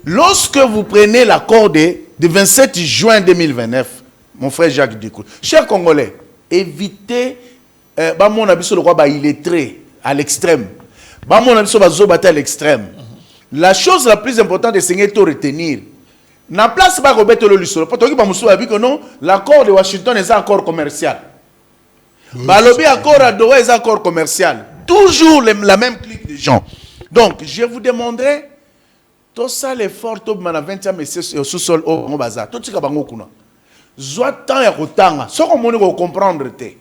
Lorsque vous prenez l'accord de 27 juin 2029, mon frère Jacques Dikoul, chers Congolais, évitez mon abisso le roi illettré à l'extrême. Mon abisso bazo battre à l'extrême. La chose la plus importante de Seigneur est de retenir. Na place ba Roberto Lolisolo, parce que a vu que non, l'accord de Washington est un accord commercial. Balobi accord à Doha est un accord commercial. Toujours la même clique de gens. Donc, je vous demanderai tout ça l'effort tout mana 20e messieurs au sous-sol au bazar. Tout ce que bango kuna. Zwa temps ya kotanga. Ce qu'on moni ko comprendre te.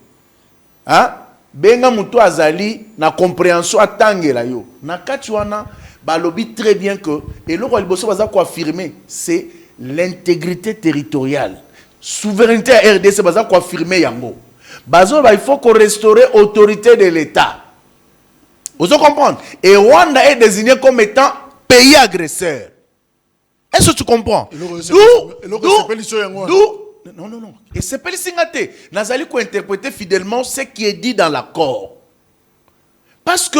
Hein? Benga muto azali na compréhension atangela yo. Na kati wana balobi très bien que et le roi Liboso baza ko affirmer c'est l'intégrité territoriale. Souveraineté à RDC baza ko affirmer yango. Bazo il faut qu'on restaure autorité de l'État. Vous comprenez? Et Rwanda est désigné comme étant pays agresseur. Est-ce que tu comprends? Non. Et c'est pas le singate. Nazali ko interpréter fidèlement ce qui est dit dans l'accord. Parce que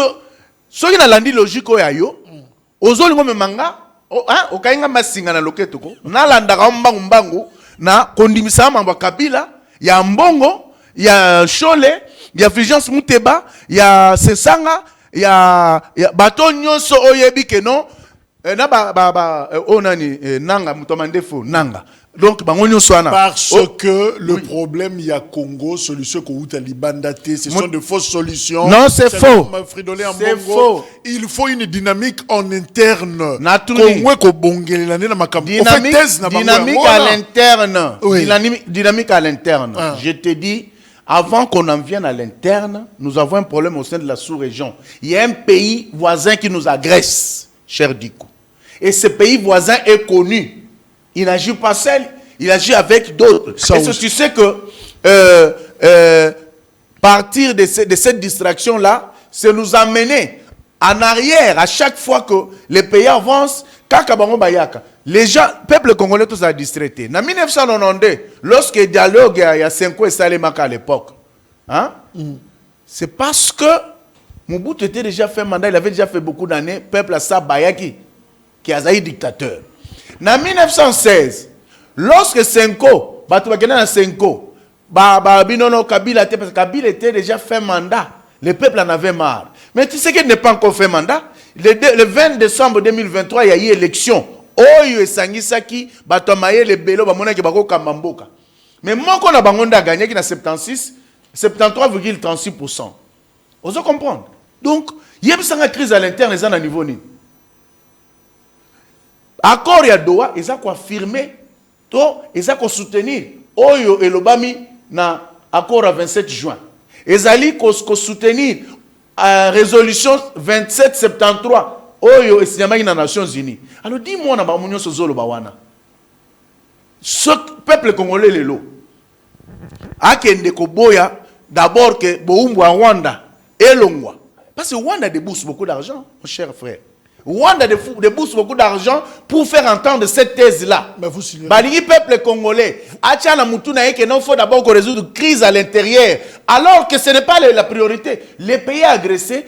ce qui est dans la logique oyo, ozoli ngome manga, o kainga masinga na loketo ko, na landaka mbangu na kondimisa mamba Kabila, ya Mbongo, ya Chole, ya Fulgence Mouteba, ya Sesanga, ya bato nyonso oyebi ke non na onani nanga mutomandefo nanga. Donc parce que le problème il y a Congo solution ko utali bandate ce sont de fausses solutions. Non, c'est faux. C'est faux. Il faut une dynamique en interne. Dynamique à l'interne. Oui. Dynamique à l'interne. Je te dis, avant qu'on en vienne à l'interne, nous avons un problème au sein de la sous-région. Il y a un pays voisin qui nous agresse, cher Diko. Et ce pays voisin est connu. Il n'agit pas seul, il agit avec d'autres. Et tu sais que partir de cette distraction-là, c'est nous amener en arrière à chaque fois que les pays avancent. Les gens, peuple congolais, tous a distraité. En 1992, lorsque le dialogue il y a 5 ans et Salemaka à l'époque, hein? C'est parce que Mobutu était déjà fait mandat, il avait déjà fait beaucoup d'années, peuple a ça Bayaki, qui a été dictateur. En 1916, lorsque Senko, Kabila était déjà fait mandat, le peuple en avait marre. Mais tu sais qu'il n'est pas encore fait mandat. Le 20 décembre 2023, il y a eu élection. Oyo esangisaki batomaye le belo bamona ki bako kamamboka. Mais moi qu'on a bangonda a gagné qui na 73,36%. Vous comprenez? Donc, il y a une crise à l'interne et à niveau ni. Accord ya Doha, ils ont affirmé, ils ont soutenir. Oyo et l'Obami na accord à 27 juin. Ils ont soutenir résolution 2773. Oyo et signamaki na Nations Unies. Alors dis-moi na bamunyo sozolo bawana. Ce peuple congolais lelo. Akende ko boya d'abord que boumbu à Rwanda et Longwa. Parce que Rwanda débourse beaucoup d'argent, mon cher frère. Rwanda débourse beaucoup d'argent pour faire entendre cette thèse-là. Mais vous signez. Balingi peuple congolais, Atiana Moutouna et que non faut d'abord qu'on résoudre la crise à l'intérieur, alors que ce n'est pas la priorité. Les pays agressés,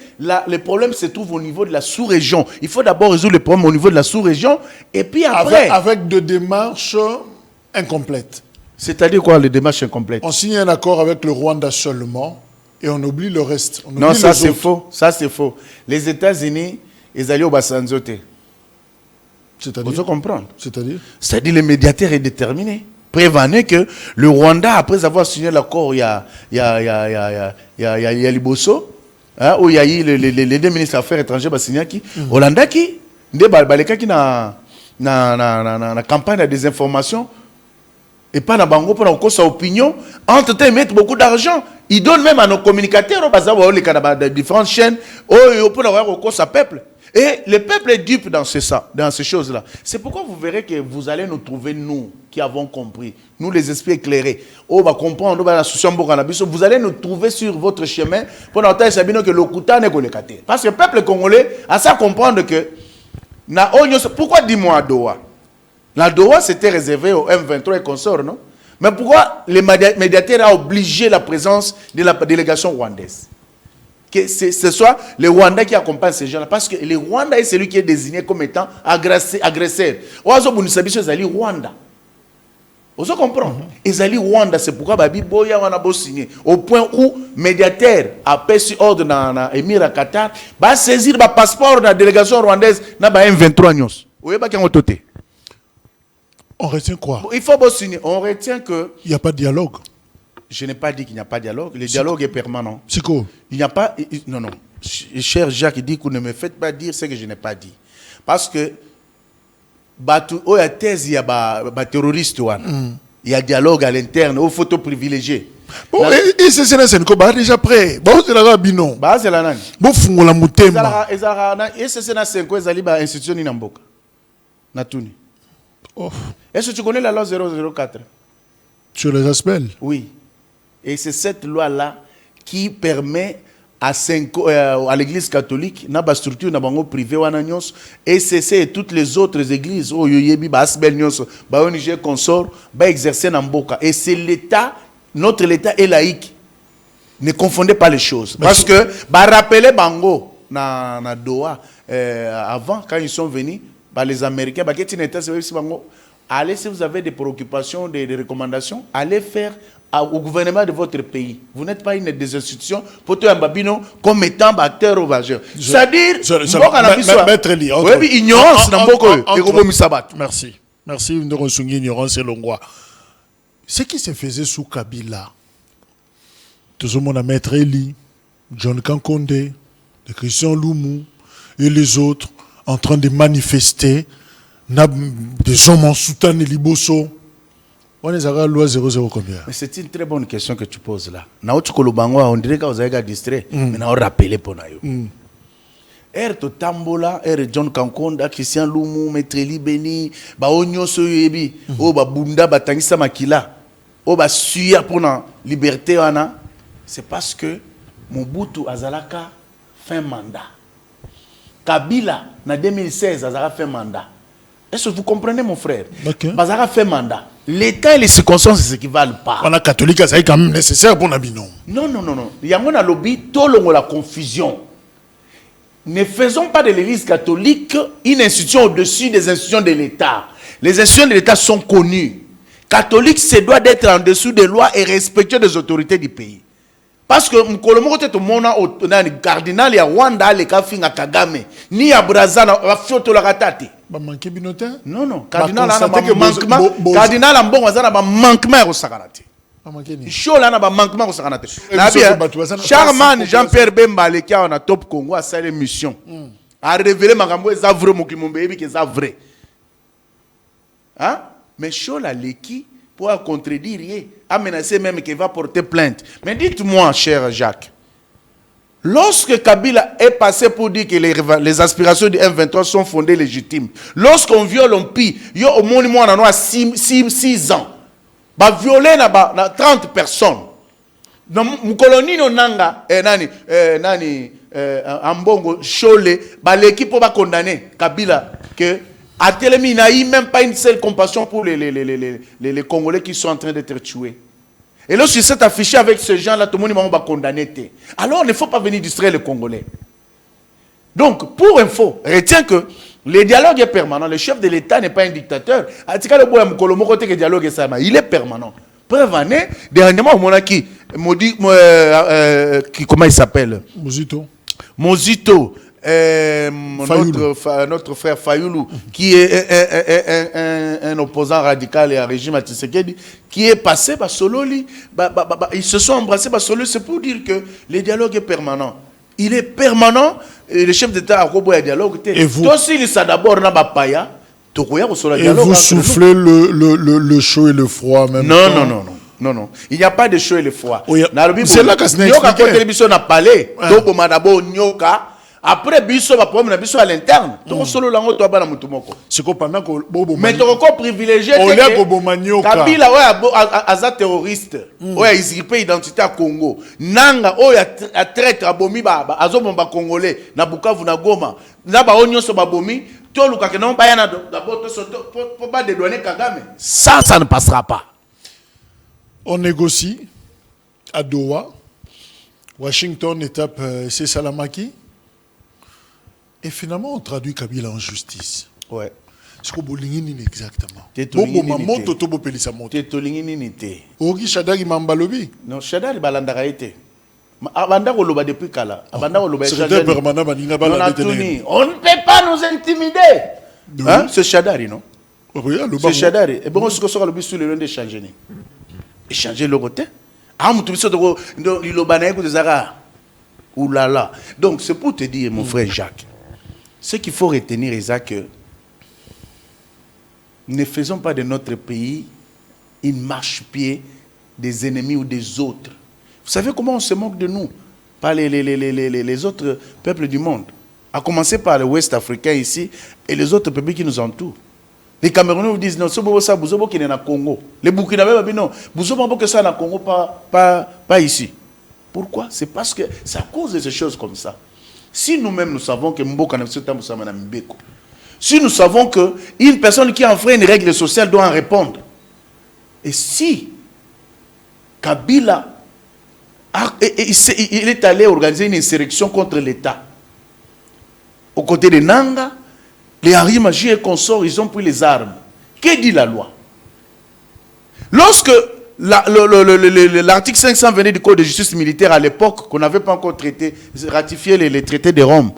les problèmes se trouvent au niveau de la sous-région. Il faut d'abord résoudre les problèmes au niveau de la sous-région et puis après. Avec des démarches incomplètes. C'est-à-dire quoi, les démarches incomplètes? On signe un accord avec le Rwanda seulement et on oublie le reste. Non, ça c'est faux. Ça c'est faux. Les États-Unis, ils allaient au Bassanzote. C'est-à-dire? Vous comprendre? C'est-à-dire? C'est-à-dire le médiateur est déterminé. Prévenez que le Rwanda, après avoir signé l'accord, il y a Liboso, hein, où il y a eu les deux ministres des Affaires étrangères, Bassignaki, Hollanda qui, qui na campagne de désinformation, et pas na bango pour sa opinion, entre-temps, ils mettent beaucoup d'argent. Ils donnent même à nos communicateurs, les différentes chaînes, pour avoir sa peuple. Et le peuple est dupe dans ces choses-là. C'est pourquoi vous verrez que vous allez nous trouver, nous, qui avons compris, nous les esprits éclairés, vous allez nous trouver sur votre chemin pour entendre que l'Okuta n'est pas. Parce que le peuple congolais a ça comprendre que, pourquoi dis-moi à Doha? La Doha, c'était réservé au M23 et consorts, non? Mais pourquoi les médiateurs ont obligé la présence de la délégation rwandaise? Que ce soit le Rwanda qui accompagne ces gens-là. Parce que le Rwanda est celui qui est désigné comme étant agresseur. Rwanda. Vous comprenez? Ils Rwanda, c'est pourquoi Babi Boya a signé. Au point où le médiateur a perçu ordre dans l'émir à Qatar, va saisir le passeport de la délégation rwandaise dans le M23. Vous voyez pas qui ont toté. On retient quoi? Il faut signer. On retient que... Il n'y a pas de dialogue. Je n'ai pas dit qu'il n'y a pas de dialogue. Le dialogue est permanent. Psycho. Il n'y a pas... Non, non. Cher Jacques, il dit que ne me faites pas dire ce que je n'ai pas dit. Parce que... Il y a thèse, il y a terroriste. Il y a dialogue à l'interne, aux photos privilégiées. Bon, et c'est déjà prêt. Bon, c'est la bino. Bah, c'est la nani. Bon, fungo la mutema. Et c'est la 5 ans, ils ont institution ni namboka. Natuni. Est-ce que tu connais la loi 004? Sur les aspects? Oui. Et c'est cette loi-là qui permet à l'église catholique, dans la structure privée, et c'est toutes les autres églises, consort, exercer dans Mboka. Et c'est l'État, notre l'État est laïque. Ne confondez pas les choses. Parce que, rappelez Bango, na Doha, avant, quand ils sont venus, les Américains, allez, si vous avez des préoccupations, des recommandations, allez faire au gouvernement de votre pays. Vous n'êtes pas une des institutions pour tout un babino comme étant acteur ou majeur. C'est-à-dire, ignorance dans beaucoup de Merci. Merci, nous avons ignorance et l'ongwa. Ce qui se faisait sous Kabila, tout le monde a Maître Eli, John Kankonde, de Christian Loumou et les autres en train de manifester, des gens en soutien de Liboso. On est à la loi 00 combien? Mais c'est une très bonne question que tu poses là. On dirait que vous avez distrait, mais on rappelé pour nous. To Tambola, John Kankonda, Christian Loumou, Metreli Beni, Onyo Soyebi, Bunda, Batangisa Makila, Suya pour la liberté, c'est parce que Mobutu Azalaka fin mandat. Kabila, en 2016, Azalaka fin mandat. Est-ce que vous comprenez, mon frère? Bazara fait mandat. L'État et les circonstances, c'est ce qui ne valent pas. On a catholique, c'est quand même nécessaire pour Nabinon. Non. Il y a un lobby, tout le monde la confusion. Ne faisons pas de l'église catholique une institution au-dessus des institutions de l'État. Les institutions de l'État sont connues. Catholique, c'est doit d'être en dessous des lois et respectueux des autorités du pays. Parce que le cardinal ya Rwanda le kafinga Kagame ni ya Brazza va fioto la ratate. Ba manqué binotin? Non, cardinal a manquement. Cardinal a bon azana ba manquement au sakarate. Chaud là na ba manquement au sakarate. Na bien. Charman Jean-Pierre Bemba le qui a top Congo a sa mission. A révéler makambo eza vrai mokimombe yebi ke eza vrai. Hein? Mais chaud là leki pour contredire, a menacé même qu'il va porter plainte. Mais dites-moi, cher Jacques, lorsque Kabila est passé pour dire que les aspirations du M23 sont fondées légitimes, lorsqu'on viole, on pille, au monument, on a 6 ans, on va violer 30 personnes. Dans la colonie, Ambongo, Chole, l'équipe va condamner Kabila que à Télémi, il n'a même pas une seule compassion pour les Congolais qui sont en train d'être tués. Et lorsqu'il s'est affiché avec ce gens-là, tout le monde va condamner. Alors, il ne faut pas venir distraire les Congolais. Donc, pour info, retiens que le dialogue est permanent. Le chef de l'État n'est pas un dictateur. Il est permanent. Preuve année, dernièrement, on a qui comment il s'appelle? Mozito. Notre frère Fayoulou, qui est un opposant radical et à régime à Tshisekedi, qui est passé par Sololi, ils se sont embrassés par Sololi, c'est pour dire que le dialogue est permanent. Il est permanent, et le chef d'État a un dialogue. Et vous, d'abord, et vous soufflez le chaud et le froid même non. Non. Il n'y a pas de chaud et le froid. C'est là que c'est expliqué. Après, biso va problème biso à l'interne. Donc solo lango to bana mutu moko. C'est que pendant que bobo mais to ko privilégié Kabila ouais aza terroriste. Ouais usurper identité à Congo. Nanga a traître abomi ba azo bomba congolais na Bukavu na Goma. Na ba onyo so babomi to luka ke non ba yana d'abord to soto pour pas dédouaner Kagame. Ça ne passera pas. On négocie à Doha. Washington étape c'est Salamaki. Et finalement, on traduit Kabila en justice. Ouais. C'est quoi exactement? Ogi Shadari Mambalobi. Non, Shadari Balandara était. Abanda Oloba depuis Kala. Abanda Oloba secrétaire permanent Baninga Balanda. On ne peut pas nous intimider. Hein? C'est Shadari, non? C'est Shadari. Et bon, ce que sera le but sur le long d'échanger. Échanger le côté. Ah, mon tout de l'Ilobanaïko de Zara. Ouh là là. Donc, c'est pour te dire, mon frère Jacques. Ce qu'il faut retenir est que ne faisons pas de notre pays une marche-pied des ennemis ou des autres. Vous savez comment on se moque de nous par les autres peuples du monde, à commencer par le Ouest africain ici et les autres peuples qui nous entourent. Les Camerounais vous disent non, c'est ça, vous qui est dans le Congo. Les Burkinabés disent non, vous que ça dans le Congo, pas ici. Pourquoi? C'est parce que c'est à cause de ces choses comme ça. Si nous-mêmes nous savons que Mboka n'a pas Mbeko, si nous savons qu'une personne qui enfreint une règle sociale doit en répondre, et si Kabila il est allé organiser une insurrection contre l'État, aux côtés de Nanga, les Henri Magie et consorts, ils ont pris les armes. Que dit la loi? Lorsque l'article 500 venait du Code de justice militaire à l'époque, qu'on n'avait pas encore ratifié les traités de Rome,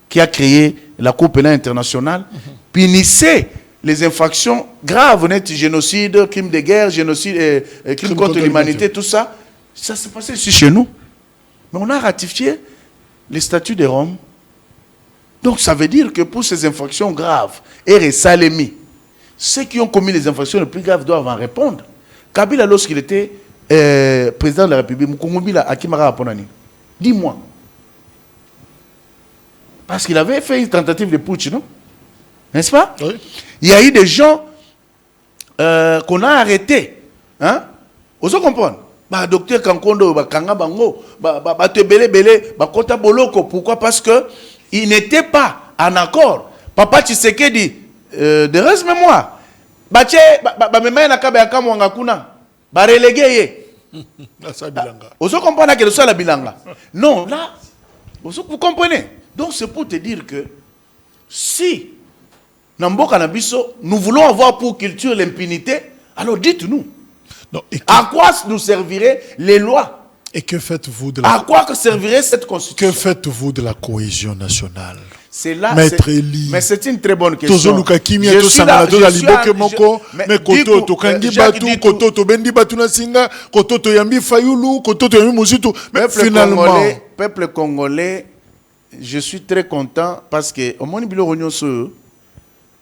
qui a créé la Cour pénale internationale, punissait les infractions graves, génocide, crime de guerre, génocide, crime contre l'humanité, tout ça. Ça s'est passé ici chez nous. Mais on a ratifié les statuts de Rome. Donc ça veut dire que pour ces infractions graves, et Salemi, ceux qui ont commis les infractions les plus graves doivent en répondre. Kabila, lorsqu'il était président de la République, Mukongobila, à qui m'a répondu? Dis-moi. Parce qu'il avait fait une tentative de putsch, non? N'est-ce pas? Oui. Il y a eu des gens qu'on a arrêtés. Hein? Vous comprenez? Docteur Kankondo, Kanga Bango, Tebele Bele, Kota Boloko. Pourquoi? Parce qu'il n'était pas en accord. Papa Tshisekedi, de reste mémoire. Bache bamema na kabe akamwanga kuna ba relégué Oso comprendre que ça la bilanga. Non, là vous comprenez. Donc c'est pour te dire que si Namboka na biso nous voulons avoir pour culture l'impunité, alors dites-nous. À quoi nous serviraient les lois? Et que faites-vous de à quoi que servirait cette constitution? Que faites-vous de la cohésion nationale? C'est là, Maître Eli. Mais c'est une très bonne question. Mais finalement, peuple congolais, je suis très content parce que au moins bilo ce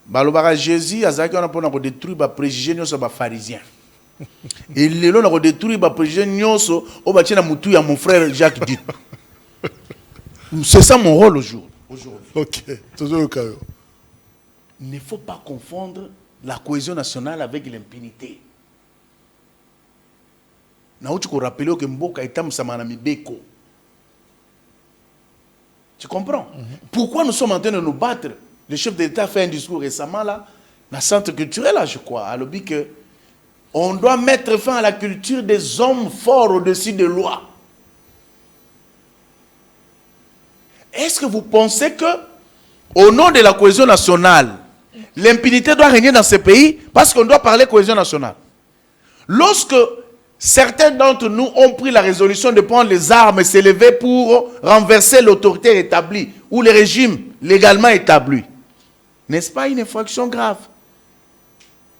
balobara Jésus azaki on a pour détruire ba préjugés nyonso ba pharisiens. Et lelo na détruire ba préjugés nyonso o ba tina mutu ya mon frère Jacques dit. C'est ça mon rôle aujourd'hui. Ok. Il ne faut pas confondre la cohésion nationale avec l'impunité. Na uti ko rappeler que Mboka etam samana mibeko. Tu comprends? Pourquoi nous sommes en train de nous battre? Le chef de l'État a fait un discours récemment là, dans le centre culturel là, je crois, à l'objet que on doit mettre fin à la culture des hommes forts au-dessus des lois. Est-ce que vous pensez que, au nom de la cohésion nationale, l'impunité doit régner dans ce pays parce qu'on doit parler cohésion nationale? Lorsque certains d'entre nous ont pris la résolution de prendre les armes et s'élever pour renverser l'autorité établie ou le régime légalement établi, n'est-ce pas une infraction grave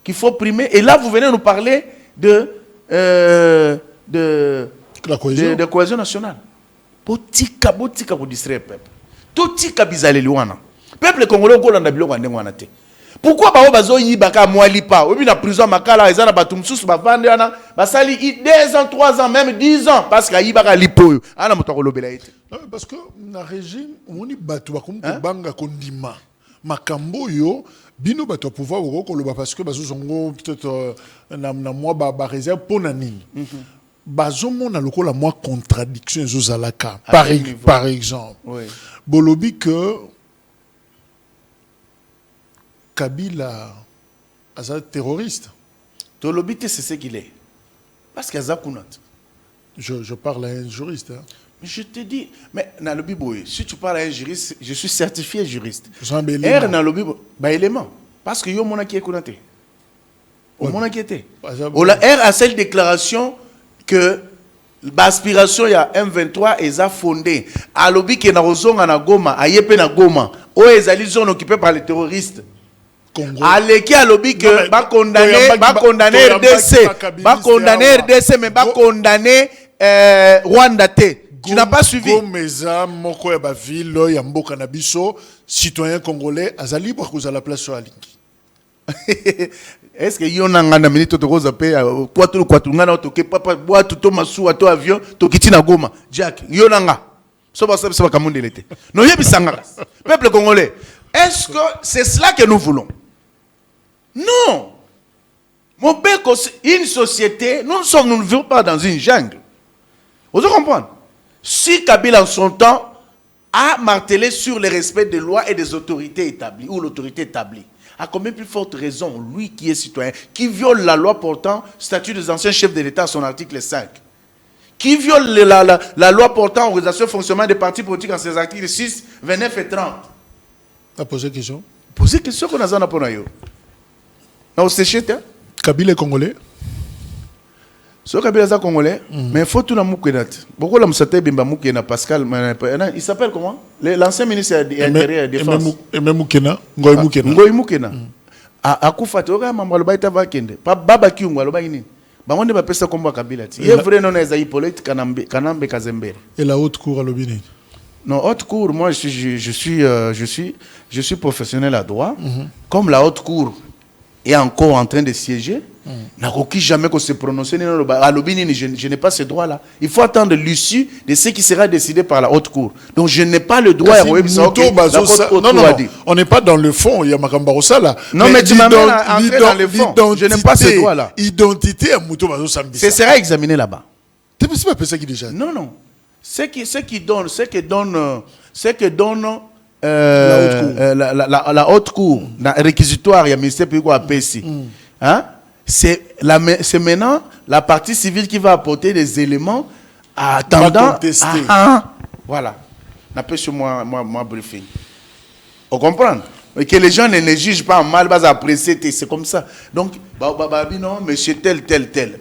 qu'il faut primer? Et là, vous venez nous parler de cohésion nationale. Botika pour distraire le peuple. Tout tika bizaleli wana. Peuple congolais ko landa biloko ndenge wana te. Pourquoi ba bazo yibaka mwalipa? Obi na prison makala ezana batumsusu bavande wana basali 2 ans, 3 ans, même 10 ans parce que yibaka lipo. Ana moto kolobela ete. Parce que na régime on y batu bakum banga kondima. Makambo yo bino bato pouvoir koloba parce que bazo zongo peut-être na moi ba réserve pour nani. Bazomona lokola moi contradiction zozalaka par exemple. Oui. Bolobi que Kabila est terroriste. Tolobi c'est ce qu'il est. Parce qu'il y a je parle à un juriste. Hein. Mais je te dis, mais dans le Bible, si tu parles à un juriste, je suis certifié juriste. R dans le Bible, élément. Parce que yo mona qui est connaté. Au mona qui était. R a cette déclaration que l'aspiration il y a M23 ils a fondé à lobby qui na rozonga na Goma ayepe na Goma o ezali zone occupée par les terroristes aleki à lobby que ba condamner RDC mais ba condamner Rwanda te. Tu n'as pas suivi? Gomeza moko ya ba ville ya mboka na biso citoyen congolais azali libre à la place sur la ligne. Est-ce que yon a ngana minute to koza pe quoi ngana to ke papa boa to masu to avion to kitina Goma Jack yon nga so ba ça kamunde l'été non yebisanga peuple congolais est-ce que c'est cela que nous voulons? Non, mon père, une société nous ne vivons pas dans une jungle. Vous comprenez? Si Kabila en son temps a martelé sur le respect des lois et des autorités établies ou l'autorité établie, à combien plus forte raison, lui qui est citoyen, qui viole la loi portant statut des anciens chefs de l'État, son article 5, qui viole la loi portant organisation et fonctionnement des partis politiques en ses articles 6, 29 et 30. Tu as posé question? Posé question qu'on a dans pour nous. Non, c'est chez toi. Kabila est congolais. Ce Kabila est congolais, mais il faut tout le monde connaître. Beaucoup de gens bimba mukena Pascal, il s'appelle comment? L'ancien ministre de l'Intérieur et de la Défense. Et même Mukena, Ngoy Mukena. Ngoy Mukena. A Koufati, on a mambo aloba ita vakende. Pa baba kiungo aloba ini. Ba wonde ba pesa komba Kabila ti. Il vrai non eza Hippolyte Kanambe Kazembere. Et la haute cour à l'Obini? Non, haute cour, moi je suis professionnel à droit. Comme la haute cour est encore en train de siéger, n'a jamais qu'on se prononcer. Je n'ai pas ce droit-là. Il faut attendre l'issue de ce qui sera décidé par la haute cour. Donc je n'ai pas le droit à on n'est pas dans le fond, il y a Makambarosa là. Non, mais tu m'amènes à entrer dans le fond. Je n'ai pas ce droit-là. Identité à Mouto Bazo Sambisa. Ce sera examiné là-bas. Tu ne pas ça qui déjà? Non, non. Ce qui donne la haute cour, la réquisitoire, il y a le ministère public à PSI. Hein? C'est maintenant la partie civile qui va apporter des éléments attendant. Voilà. N'appelle sur moi briefing. On comprend? Mais que les gens ne jugent pas mal, bas apprécier, c'est comme ça. Donc, non, monsieur tel.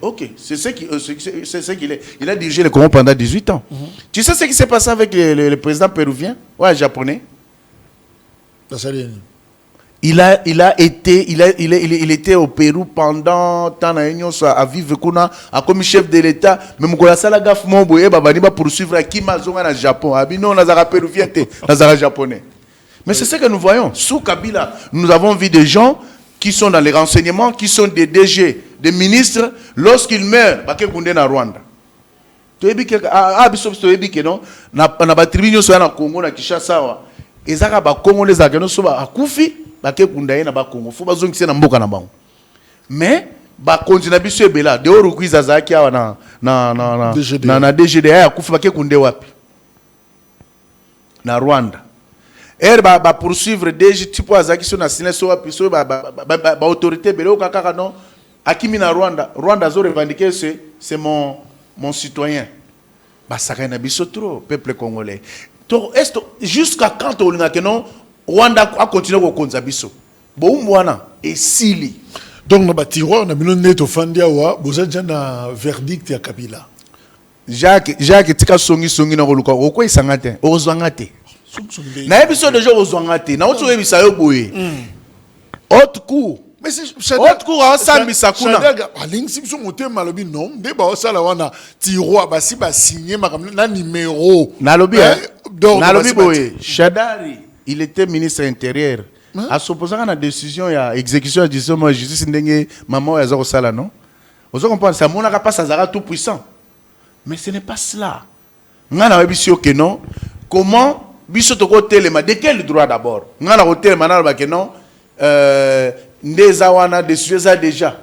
Ok, c'est ce qu'il est. Il a dirigé le Congo pendant 18 ans. Tu sais ce qui s'est passé avec le président péruvien? Ouais, japonais. Il était au Pérou pendant tant à vivre comme chef de l'État. Même quand la gaffe va poursuivre à Kimazonga au Japon. Non, on péruvien, on japonais. Mais c'est ce que nous voyons. Sous Kabila, nous avons vu des gens qui sont dans les renseignements, qui sont des DG, des ministres, lorsqu'ils meurent, ils sont en Rwanda. Tu sais que non, na ba tribu nyoso na Congo na Kinshasa, ezaka ba Congolais za keno so ba akufi, ba ke kundaye na ba Congo. Faut bazongisa na mboka na bango. Mais ba continue biso ebela, de orukuiza zaki awa na DGDA akufi ba ke kunde wapi. na Rwanda. Va poursuivre des types azaki sur na silence so ba autorité belo kaka non akimi na Rwanda zo revendiquer c'est mon citoyen. Ba saka na biso trop peuple congolais. To est jusqu'à quand on a que non Rwanda a continué ko konza biso. Bo mwana et sili. Donc na ba tiroir na bino neto fandia wa boza na verdict ya Kabila. Jacques tika songi na koluka ko isanga te ozwanga te. Na ebiso déjà ozwanga te na otu ebisa yo boye. Haute cour. Mais c'est haute cour ensemble sakuna. Aling simso moté malobi non de ba osala wana tiroir ba si ba signer na numéro. Na lobi boye. Shadari, il était ministre intérieur. A s'opposer à la décision ya exécution de moi justice ndenge maman ya zako sala non. Vous comprenez ça monaka pas ça tout puissant. Mais ce n'est pas cela. Ngana webisio que non. Comment biso to telema de quel droit d'abord? Ngana ko telema na ba que non ndeza wana décision ça déjà.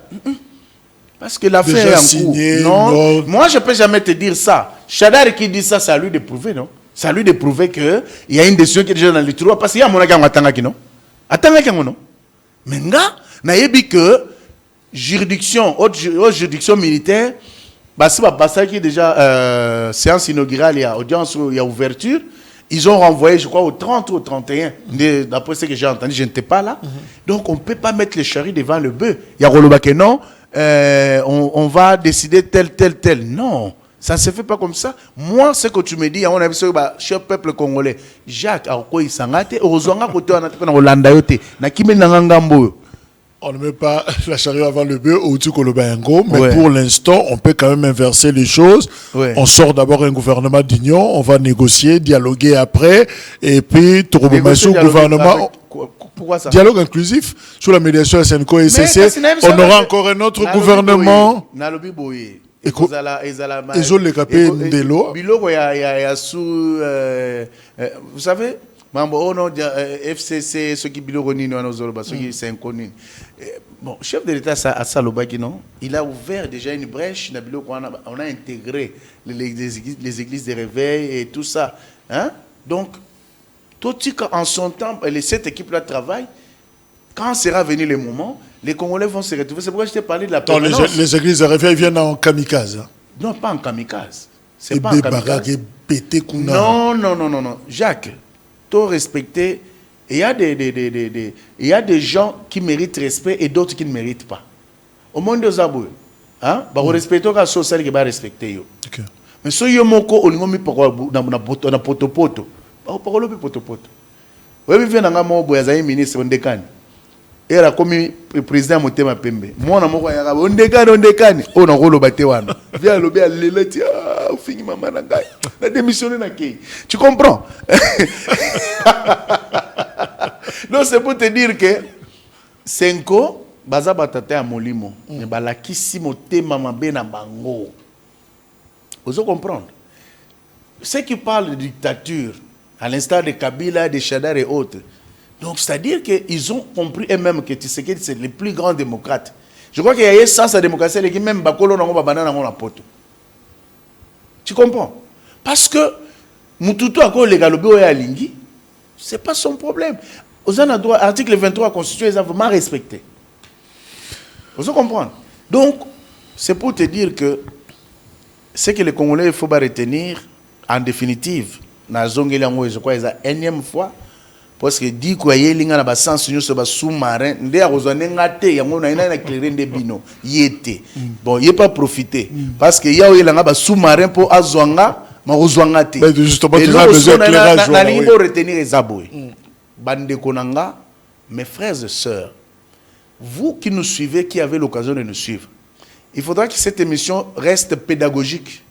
Parce que l'affaire est en cours. Non, moi je peux jamais te dire ça. Shadari qui dit ça, c'est à lui de prouver, non? C'est à lui de prouver que il y a une décision qui est déjà dans le tiroir parce qu'il y a mon gars attendant qui non. Attendant qui non. Mais nga na yebi que juridiction haute juridiction militaire bah si ça qui est déjà séance inaugurale, il y a audience, il y a ouverture. Ils ont renvoyé, je crois, au 30 ou au 31. D'après ce que j'ai entendu, je n'étais pas là. Donc, on ne peut pas mettre les charrues devant le bœuf. Il y a Rolobake, non, on va décider tel. Non, ça ne se fait pas comme ça. Moi, ce que tu me dis, on a vu ça, cher peuple congolais, Jacques, il s'en a été, on ne met pas la charrue avant le bœuf au dessus Kolobayango, mais pour l'instant, on peut quand même inverser les choses. On sort d'abord un gouvernement d'union, on va négocier, dialoguer après, et puis Tourouboumessou, gouvernement. Pourquoi ça? Dialogue inclusif sur la médiation SNCO et CC. On aura encore un autre gouvernement. Vous savez, FCC, ceux qui c'est inconnu. Bon, chef de l'État à Salobaki, non, il a ouvert déjà une brèche. On a intégré les églises de réveil et tout ça. Hein? Donc, tout en son temps, cette équipe-là travaille. Quand sera venu le moment, les Congolais vont se retrouver. C'est pourquoi je t'ai parlé de la permanence. Les églises de réveil viennent en kamikaze. Non, pas en kamikaze. C'est pas en kamikaze. Non. Jacques, tout respecter. Il y a des gens qui méritent respect et d'autres qui ne méritent pas. Au monde de Zabou, hein, bah respecter quand social qui va respecter. Mais si yo moko olingomi pourquoi na potopoto, bah pourquoi le potopoto. Oui, vient dans mon boyazaï ministre Ondekani. Et là comme président Motema Pembe. Moi na moko ya Ondekani. On a rolo batewana. Vient le bien lelati ah fini maman na ngai. Na démissionné na ki. Tu comprends? Non, c'est pour te dire que Senko, baza batate à molimo, mais balakisi motema mabe na bango. Vous comprenez? Ceux qui parlent de dictature, à l'instar de Kabila, de Chadar et autres, donc c'est-à-dire qu'ils ont compris eux-mêmes que Tshisekedi c'est le plus grand démocrate. Je crois qu'il y a un sens à la démocratie, qui même bakolo nango babana nango na poto. Tu comprends? Parce que Mututu ako legalobi oya lingi, c'est pas son problème. Aux article 23 de la Constitution, ils ont vraiment respecté. Vous comprenez? Donc, c'est pour te dire que ce que les Congolais, il faut retenir, en définitive, je crois, c'est la énième fois, parce que dit qu'il y a un sens sous-marin, il y a un éclairé de bino, bon, il n'y a pas profité, parce qu'il y a un sous-marin pour Azwanga, mais justement, tu as besoin d'éclairage. Il faut retenir les aboués. Bande Konanga, mes frères et sœurs, vous qui nous suivez, qui avez l'occasion de nous suivre, il faudra que cette émission reste pédagogique.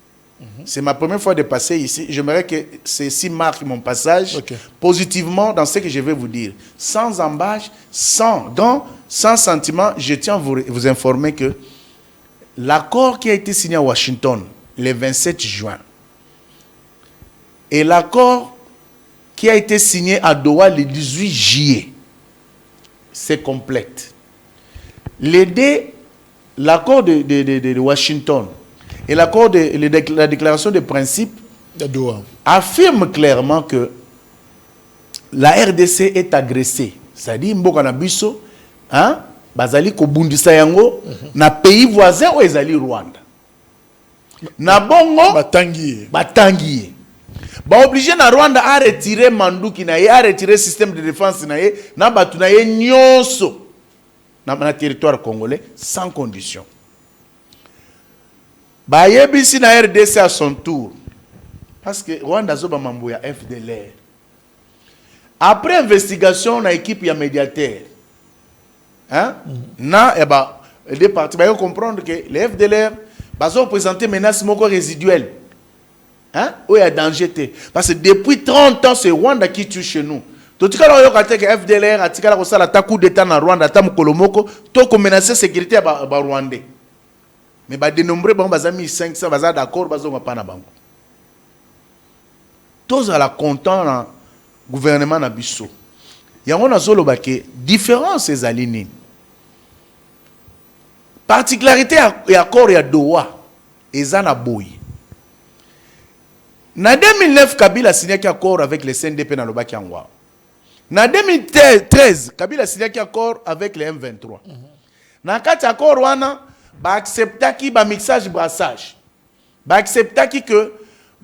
C'est ma première fois de passer ici. J'aimerais que ceci marque mon passage positivement dans ce que je vais vous dire. Sans embâche, sans gants, sans sentiment, je tiens à vous informer que l'accord qui a été signé à Washington le 27 juin et l'accord qui a été signé à Doha le 18 juillet, c'est complète. L'accord de Washington et l'accord la déclaration de principe de Doha affirme clairement que la RDC est agressée. C'est-à-dire, mboka na biso, hein, bazali ko bundisa yango, na pays voisin ou ezali Rwanda. Na bongo, batangi. Ba obligé na Rwanda à retirer Manduki na ye, à retirer système de défense na ye, na batu na ye nyonso na territoire congolais sans condition. Ba yebisi na RDC à son tour. Parce que Rwanda zoba mambo ya FDLR. Après investigation na équipe ya médiateur. Hein? Les partis ba comprendre que les FDLR bazo présenter menace moko résiduelle. Hein? Où il y a danger. Parce que depuis 30 ans, c'est Rwanda qui tue chez nous. Tout cas, on a que FDLR a tiré la coup d'État en Rwanda, tam Kolomoko, tout comme menacer la sécurité à Rwandais. Mais bah dénombré, bon, bah 1500, bah d'accord, bah on pas na banque. Tous à la content le gouvernement na biso. Il y a une zolo baké différence ces alignés. Particularité et accord ya Doha, ezana boy. En 2009, Kabila a signé un accord avec les CNDP dans le Bakiangwa. En 2013, Kabila a signé un accord avec les M23. Dans cet accord, on a accepté qu'il y ait un mixage brassage. On a accepté que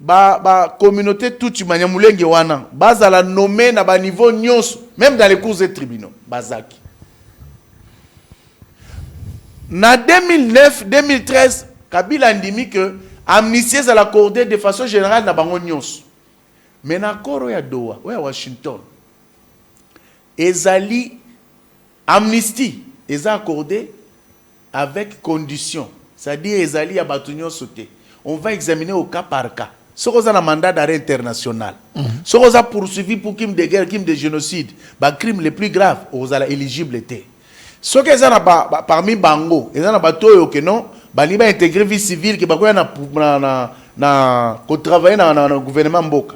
la communauté toute humaine, la nommer à niveau nyos, même dans les cours des tribunaux. Bazaki. En 2009-2013, Kabila a dit que amnistie à l'accorder de façon générale dans bango nyos. Mais na accord ya Doha, à Washington. Ezali amnistie est accordé avec condition. C'est-à-dire ezali ya batunyo sauté. On va examiner au cas par cas. Ce qu'on a un mandat d'arrêt international. Ce qu'on a poursuivi pour crime de guerre, crime de génocide, bah crime les plus graves, on a éligibilité. Ce qu'ils ont parmi bango, ils ont bateau que non. Bali ba intégrer vie civile qui ba ko na ko travailler na gouvernement mboka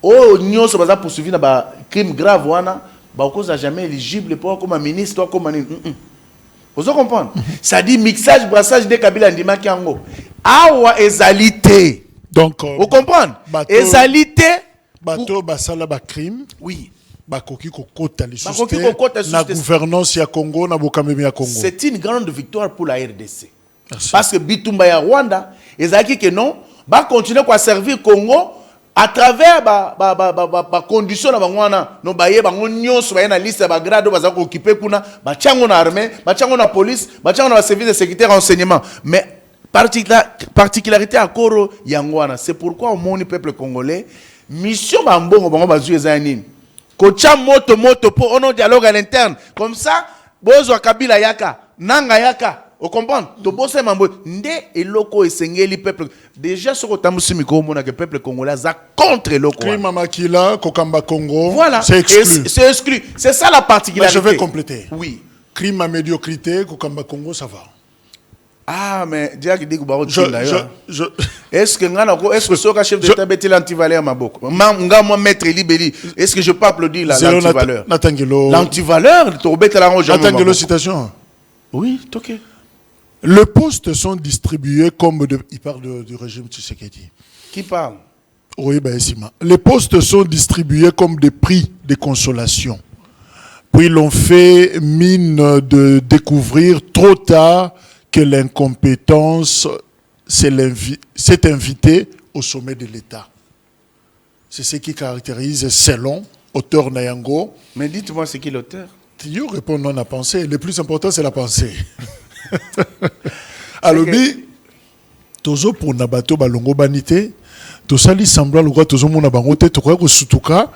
o nyonso baza poursuivi na ba crime grave wana ba ko jamais éligible pour comme ministre ou comme vous comprenez ça dit mixage brassage de Kabila ndima kiango awa ezalité donc vous comprenez ezalité bato basala ba crime oui bakoki kokota les na gouvernance ya Congo na bokamemi ya Congo. C'est une grande victoire pour la RDC. Merci. Parce que Bitumba ya Rwanda, ils ont dit que non, va continuer à servir Congo à travers les conditions de Rwanda. Nous avons une liste de grades qui sont occupés pour l'armée, la police, le service de sécurité et renseignement. Mais particularité à Koro Yangwana, c'est pourquoi au monde peuple congolais, mission Bambongo Bango Bazu Zanin. Kocha moto pour on dialogue à l'interne. Comme ça, Bozo Kabila Yaka, Nanga Yaka. Vous comprenez? Tobose mambo nde eloko esengeli peuple déjà ce que tamusi miko mona que peuple congolais a contre eloko. Crime Makila, Kokamba Congo. Voilà, c'est exclu. C'est exclu. C'est ça la particularité. Mais je vais compléter. Oui. Crime à médiocrité, Kokamba Congo, ça va. Ah mais Diak dit que baro d'ailleurs. Est-ce que est-ce que ce chef d'État beti l'antivaleur maboko? Moi maître Libeli, est-ce que je peux applaudir l'antivaleur? L'antivaleur, to beti la range. Natangelo citation. Oui, OK. Les postes sont distribués comme il parle du régime Tshisekedi. Qui parle? Oui, ben les postes sont distribués comme des prix de consolation. Puis l'on fait mine de découvrir trop tard que l'incompétence s'est invitée au sommet de l'État. C'est ce qui caractérise, selon auteur Nayango. Mais dites-moi, c'est qui l'auteur? Tu réponds non à penser. Le plus important, c'est la pensée. Alors, tozo pour nabato balongo banité, to sali semblant le roi tozo mona bangote, to quoi sutuka.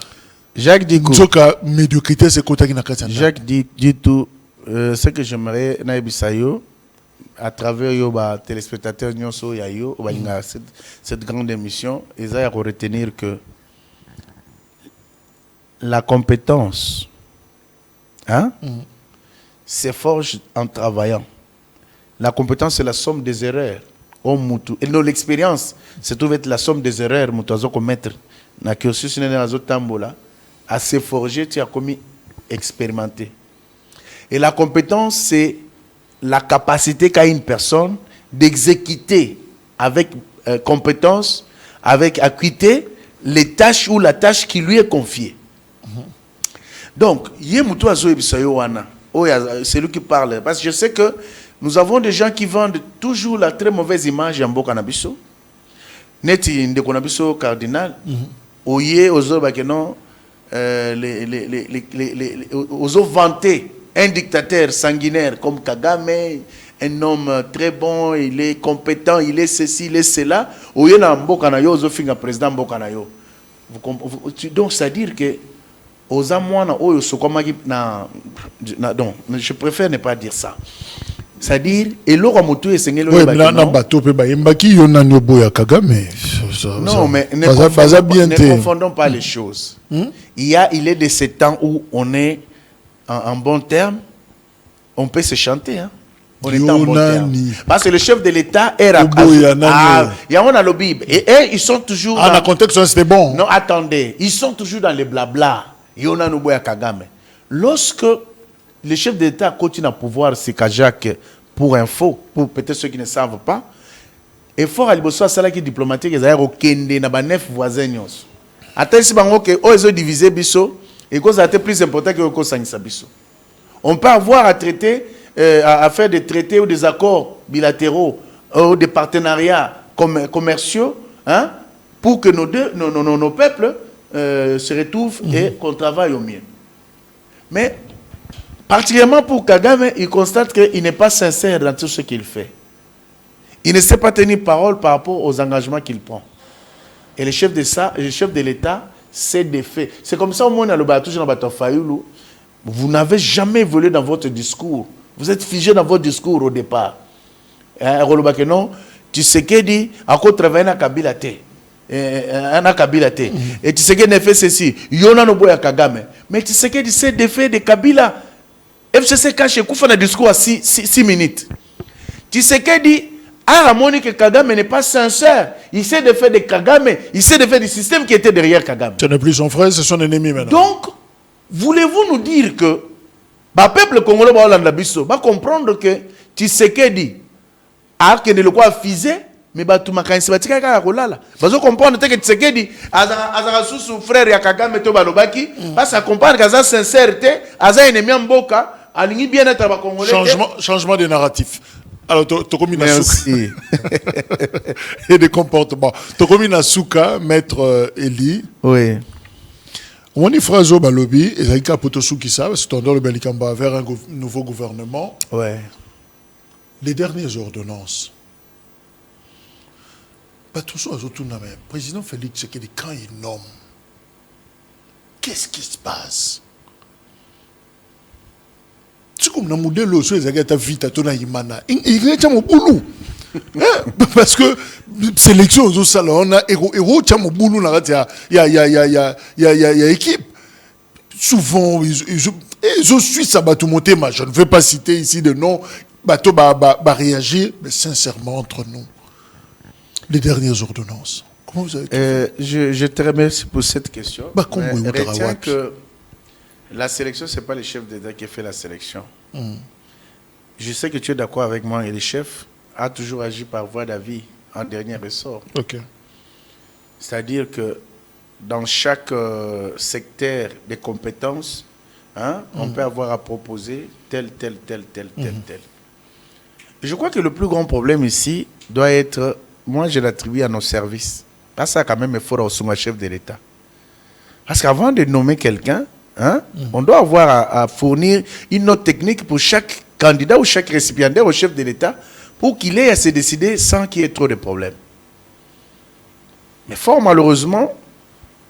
Jacques dit que médiocrité c'est kota qui na katana. Jacques dit tout ce que j'aimerais naibisayo à travers yo ba téléspectateurs nyonso ya yo balinga cette grande émission, ils a retenir que la compétence se forge en travaillant. La compétence, c'est la somme des erreurs. Et non, l'expérience, c'est trouver la somme des erreurs que tu as commettre. Na cursus à se forger, tu as commis expérimenter. Et la compétence, c'est la capacité qu'a une personne d'exécuter avec compétence, avec acuité, les tâches ou la tâche qui lui est confiée. Donc, c'est lui qui parle. Parce que je sais que nous avons des gens qui vendent toujours la très mauvaise image en Bokanabiso. Neti Ndekonabiso cardinal. Oye, ozo bakeno, ozo vanter un dictateur sanguinaire comme Kagame, un homme très bon, il est compétent, il est ceci, il est cela. Oye na Mbokanayo, ozo finga président Mbokanayo. Donc, c'est-à-dire que aux amoines, je préfère ne pas dire ça. C'est-à-dire, et l'autre moto est sengé le non, mais ne confondons pas les choses. Il est de ces temps où on est en bon terme, on peut se chanter. Hein? On est en bon terme. Parce que le chef de l'État est il y a le Bible. Et ils sont toujours. Dans le contexte, c'était bon. Non, attendez. Ils sont toujours dans les blabla. Lorsque le chef de l'État continue à pouvoir, c'est Kajak, pour info, pour peut-être ceux qui ne savent pas, et fort à l'Ibosso, c'est là qui est diplomatique, ils ont kende na 9 voisins. Attends, si ils ont divisé Bisso, et que ça a été plus important que le Sangisa Bisso. On peut avoir à traiter, à faire des traités ou des accords bilatéraux, ou des partenariats commerciaux, hein, pour que nos peuples se retrouvent et qu'on travaille au mieux. Mais, particulièrement pour Kagame, il constate qu'il n'est pas sincère dans tout ce qu'il fait. Il ne sait pas tenir parole par rapport aux engagements qu'il prend. Et le chef de l'État, c'est des faits. C'est comme ça au monde, vous n'avez jamais volé dans votre discours. Vous êtes figé dans votre discours au départ. Tu sais qu'il dit, à quoi travailler dans Kabila te. Et tu sais qu'il a fait ceci. Yona no boya Kagame. Mais tu sais qu'il dit, c'est des faits de Kabila. FCC cache Koufa dans discours à 6 minutes. Tu sais qu'il dit, Ramoni que Kagame n'est pas sincère. Il sait de faire de Kagame. Il sait de faire du système qui était derrière Kagame. Ce n'est plus son frère, c'est son ennemi maintenant. Donc, voulez-vous nous dire que le peuple congolais va comprendre que tu sais qu'il dit, que ne le quoi fisé, mais tu m'as quand même parce que comprendre que tu sais qu'il dit, son frère ya Kagame to balobaki, parce que comprendre que ça sincérité, aza ennemi mboka, alingi bien être ba congolais. Changement de narratif. Alors, merci. Et des comportements. Tokomina Souka, maître Eli. Oui. On dit phrase au Balobi, et Zaïka Potosouki ça, parce que le Belikamba vers un nouveau gouvernement. Ouais. Les dernières ordonnances. Le président Félix Tshisekedi, quand il nomme, qu'est-ce qui se passe? C'est comme dans le modèle où il y a vite à ton imana. Il y a un boulot. Parce que sélection au salon, on a héros au boulot, il y a équipe. Souvent, je suis ça, tout monter, mais je ne vais pas citer ici de nom. Bateau réagir, mais sincèrement entre nous. Les dernières ordonnances. Comment vous avez je te remercie pour cette question. Retiens que la sélection, ce n'est pas le chef d'État qui fait la sélection. Je sais que tu es d'accord avec moi et le chef a toujours agi par voie d'avis en dernier ressort. Okay. C'est-à-dire que dans chaque secteur des compétences, hein, on peut avoir à proposer tel. Je crois que le plus grand problème ici doit être, moi je l'attribue à nos services. Là, ça a quand même effort au chef de l'État. Parce qu'avant de nommer quelqu'un, hein, on doit avoir à fournir une note technique pour chaque candidat ou chaque récipiendaire au chef de l'État pour qu'il ait à se décider sans qu'il y ait trop de problèmes. Mais fort malheureusement,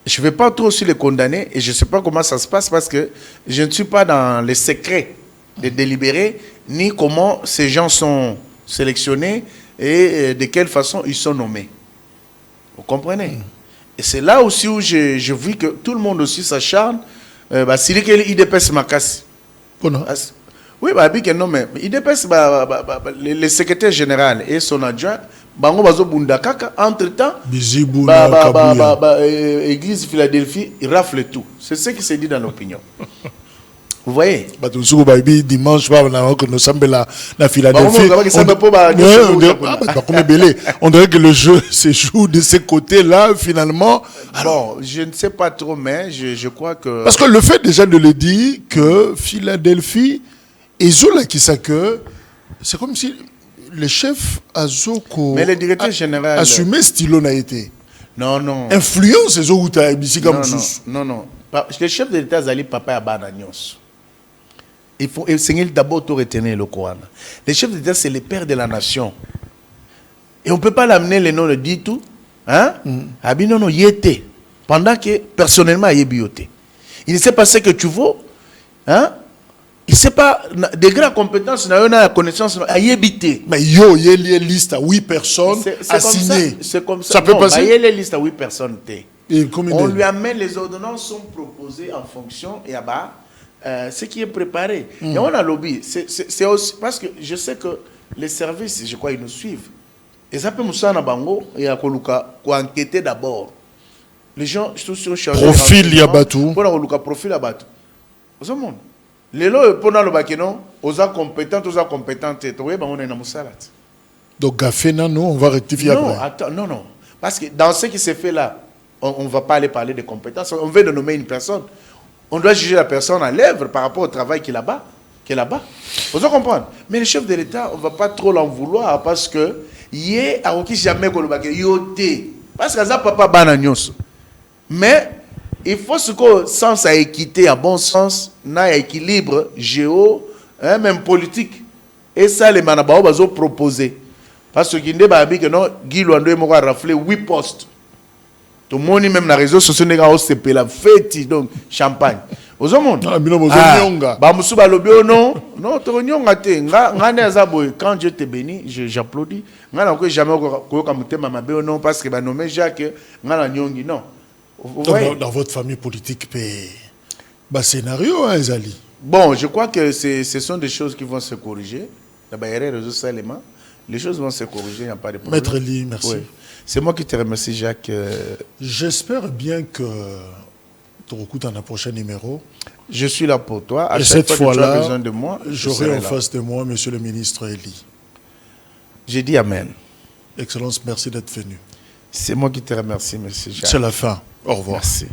je ne vais pas trop aussi les condamner et je ne sais pas comment ça se passe parce que je ne suis pas dans les secrets de délibérer ni comment ces gens sont sélectionnés et de quelle façon ils sont nommés. Vous comprenez? Et c'est là aussi où je vis que tout le monde aussi s'acharne. Si il dépasse ma casse. Oui, non, mais il dépasse le secrétaire général et son adjoint. Entre-temps, Église Philadelphie, il rafle tout. C'est ce qui s'est dit dans l'opinion. Vous voyez? Dimanche, nous sommes la Philadelphie. On dirait que le jeu se joue de ces côtés-là, finalement. Alors, je ne sais pas trop, mais je crois que... Parce que le fait déjà de le dire que Philadelphie et Zola qui que c'est comme si le chef Azoko mais le directeur général assumé ce stylo n'a été. Non. Influence les autres non. Le chef de l'État Zali Papa Abanagnos. Il faut d'abord tout retenir le Coran. Le chef d'État, c'est le père de la nation. Et on ne peut pas l'amener le nom de dit tout. Hein? Abi non, yété. Pendant que personnellement, il est bioté. Il ne sait pas ce que tu vaux. Hein? Il ne sait pas des grandes compétences, il n'a la connaissance, il y habité. Mais il y a une liste à 8 personnes assignées. C'est comme ça. Ça peut passer? Il y a une liste à 8 personnes. On lui amène, les ordonnances sont proposées en fonction et à bas. Ce qui est préparé. Et on a lobby. C'est aussi parce que je sais que les services, je crois, ils nous suivent. Et ça peut nous faire bango et à enquêter d'abord. Les gens sont chargés. Profil Yabatou. Pour le profil Yabatou. Au monde. Les lois pendant le baquenon, aux compétents, on est dans Moussalat. Donc Gafena, nous, on va rectifier non, après. Attends, non. Parce que dans ce qui s'est fait là, on ne va pas aller parler de compétences. On veut de nommer une personne. On doit juger la personne à l'œuvre par rapport au travail qu'il a là-bas. Vous comprenez? Mais le chef de l'État, on ne va pas trop l'en vouloir parce que il est à qui jamais qu'on le yoté. Parce que ça papa banagnos. Mais il faut ce que sens à équité, à bon sens, na équilibre géo, même politique. Et ça les manabao bazo proposer. Parce que Guindé babi que non, Guy Luando m'a raflé 8 postes. Tout le monde, même dans les réseaux sociaux, n'est pas la fête, donc champagne. Aux hommes, quand Dieu te bénit, j'applaudis. Jamais non parce que je nommé Jacques, non. Dans votre famille politique, scénario, hein, Zali. Bon, je crois que ce sont des choses qui vont se corriger. Les choses vont se corriger, il n'y a pas de problème. Maître Lee, merci. Oui. C'est moi qui te remercie, Jacques. J'espère bien que tu recoutes dans un prochain numéro. Je suis là pour toi. Et cette fois-là, tu as besoin de moi, j'aurai en face de moi Monsieur le ministre Eli. J'ai dit Amen. Excellence, merci d'être venu. C'est moi qui te remercie, Monsieur Jacques. C'est la fin. Au revoir. Merci.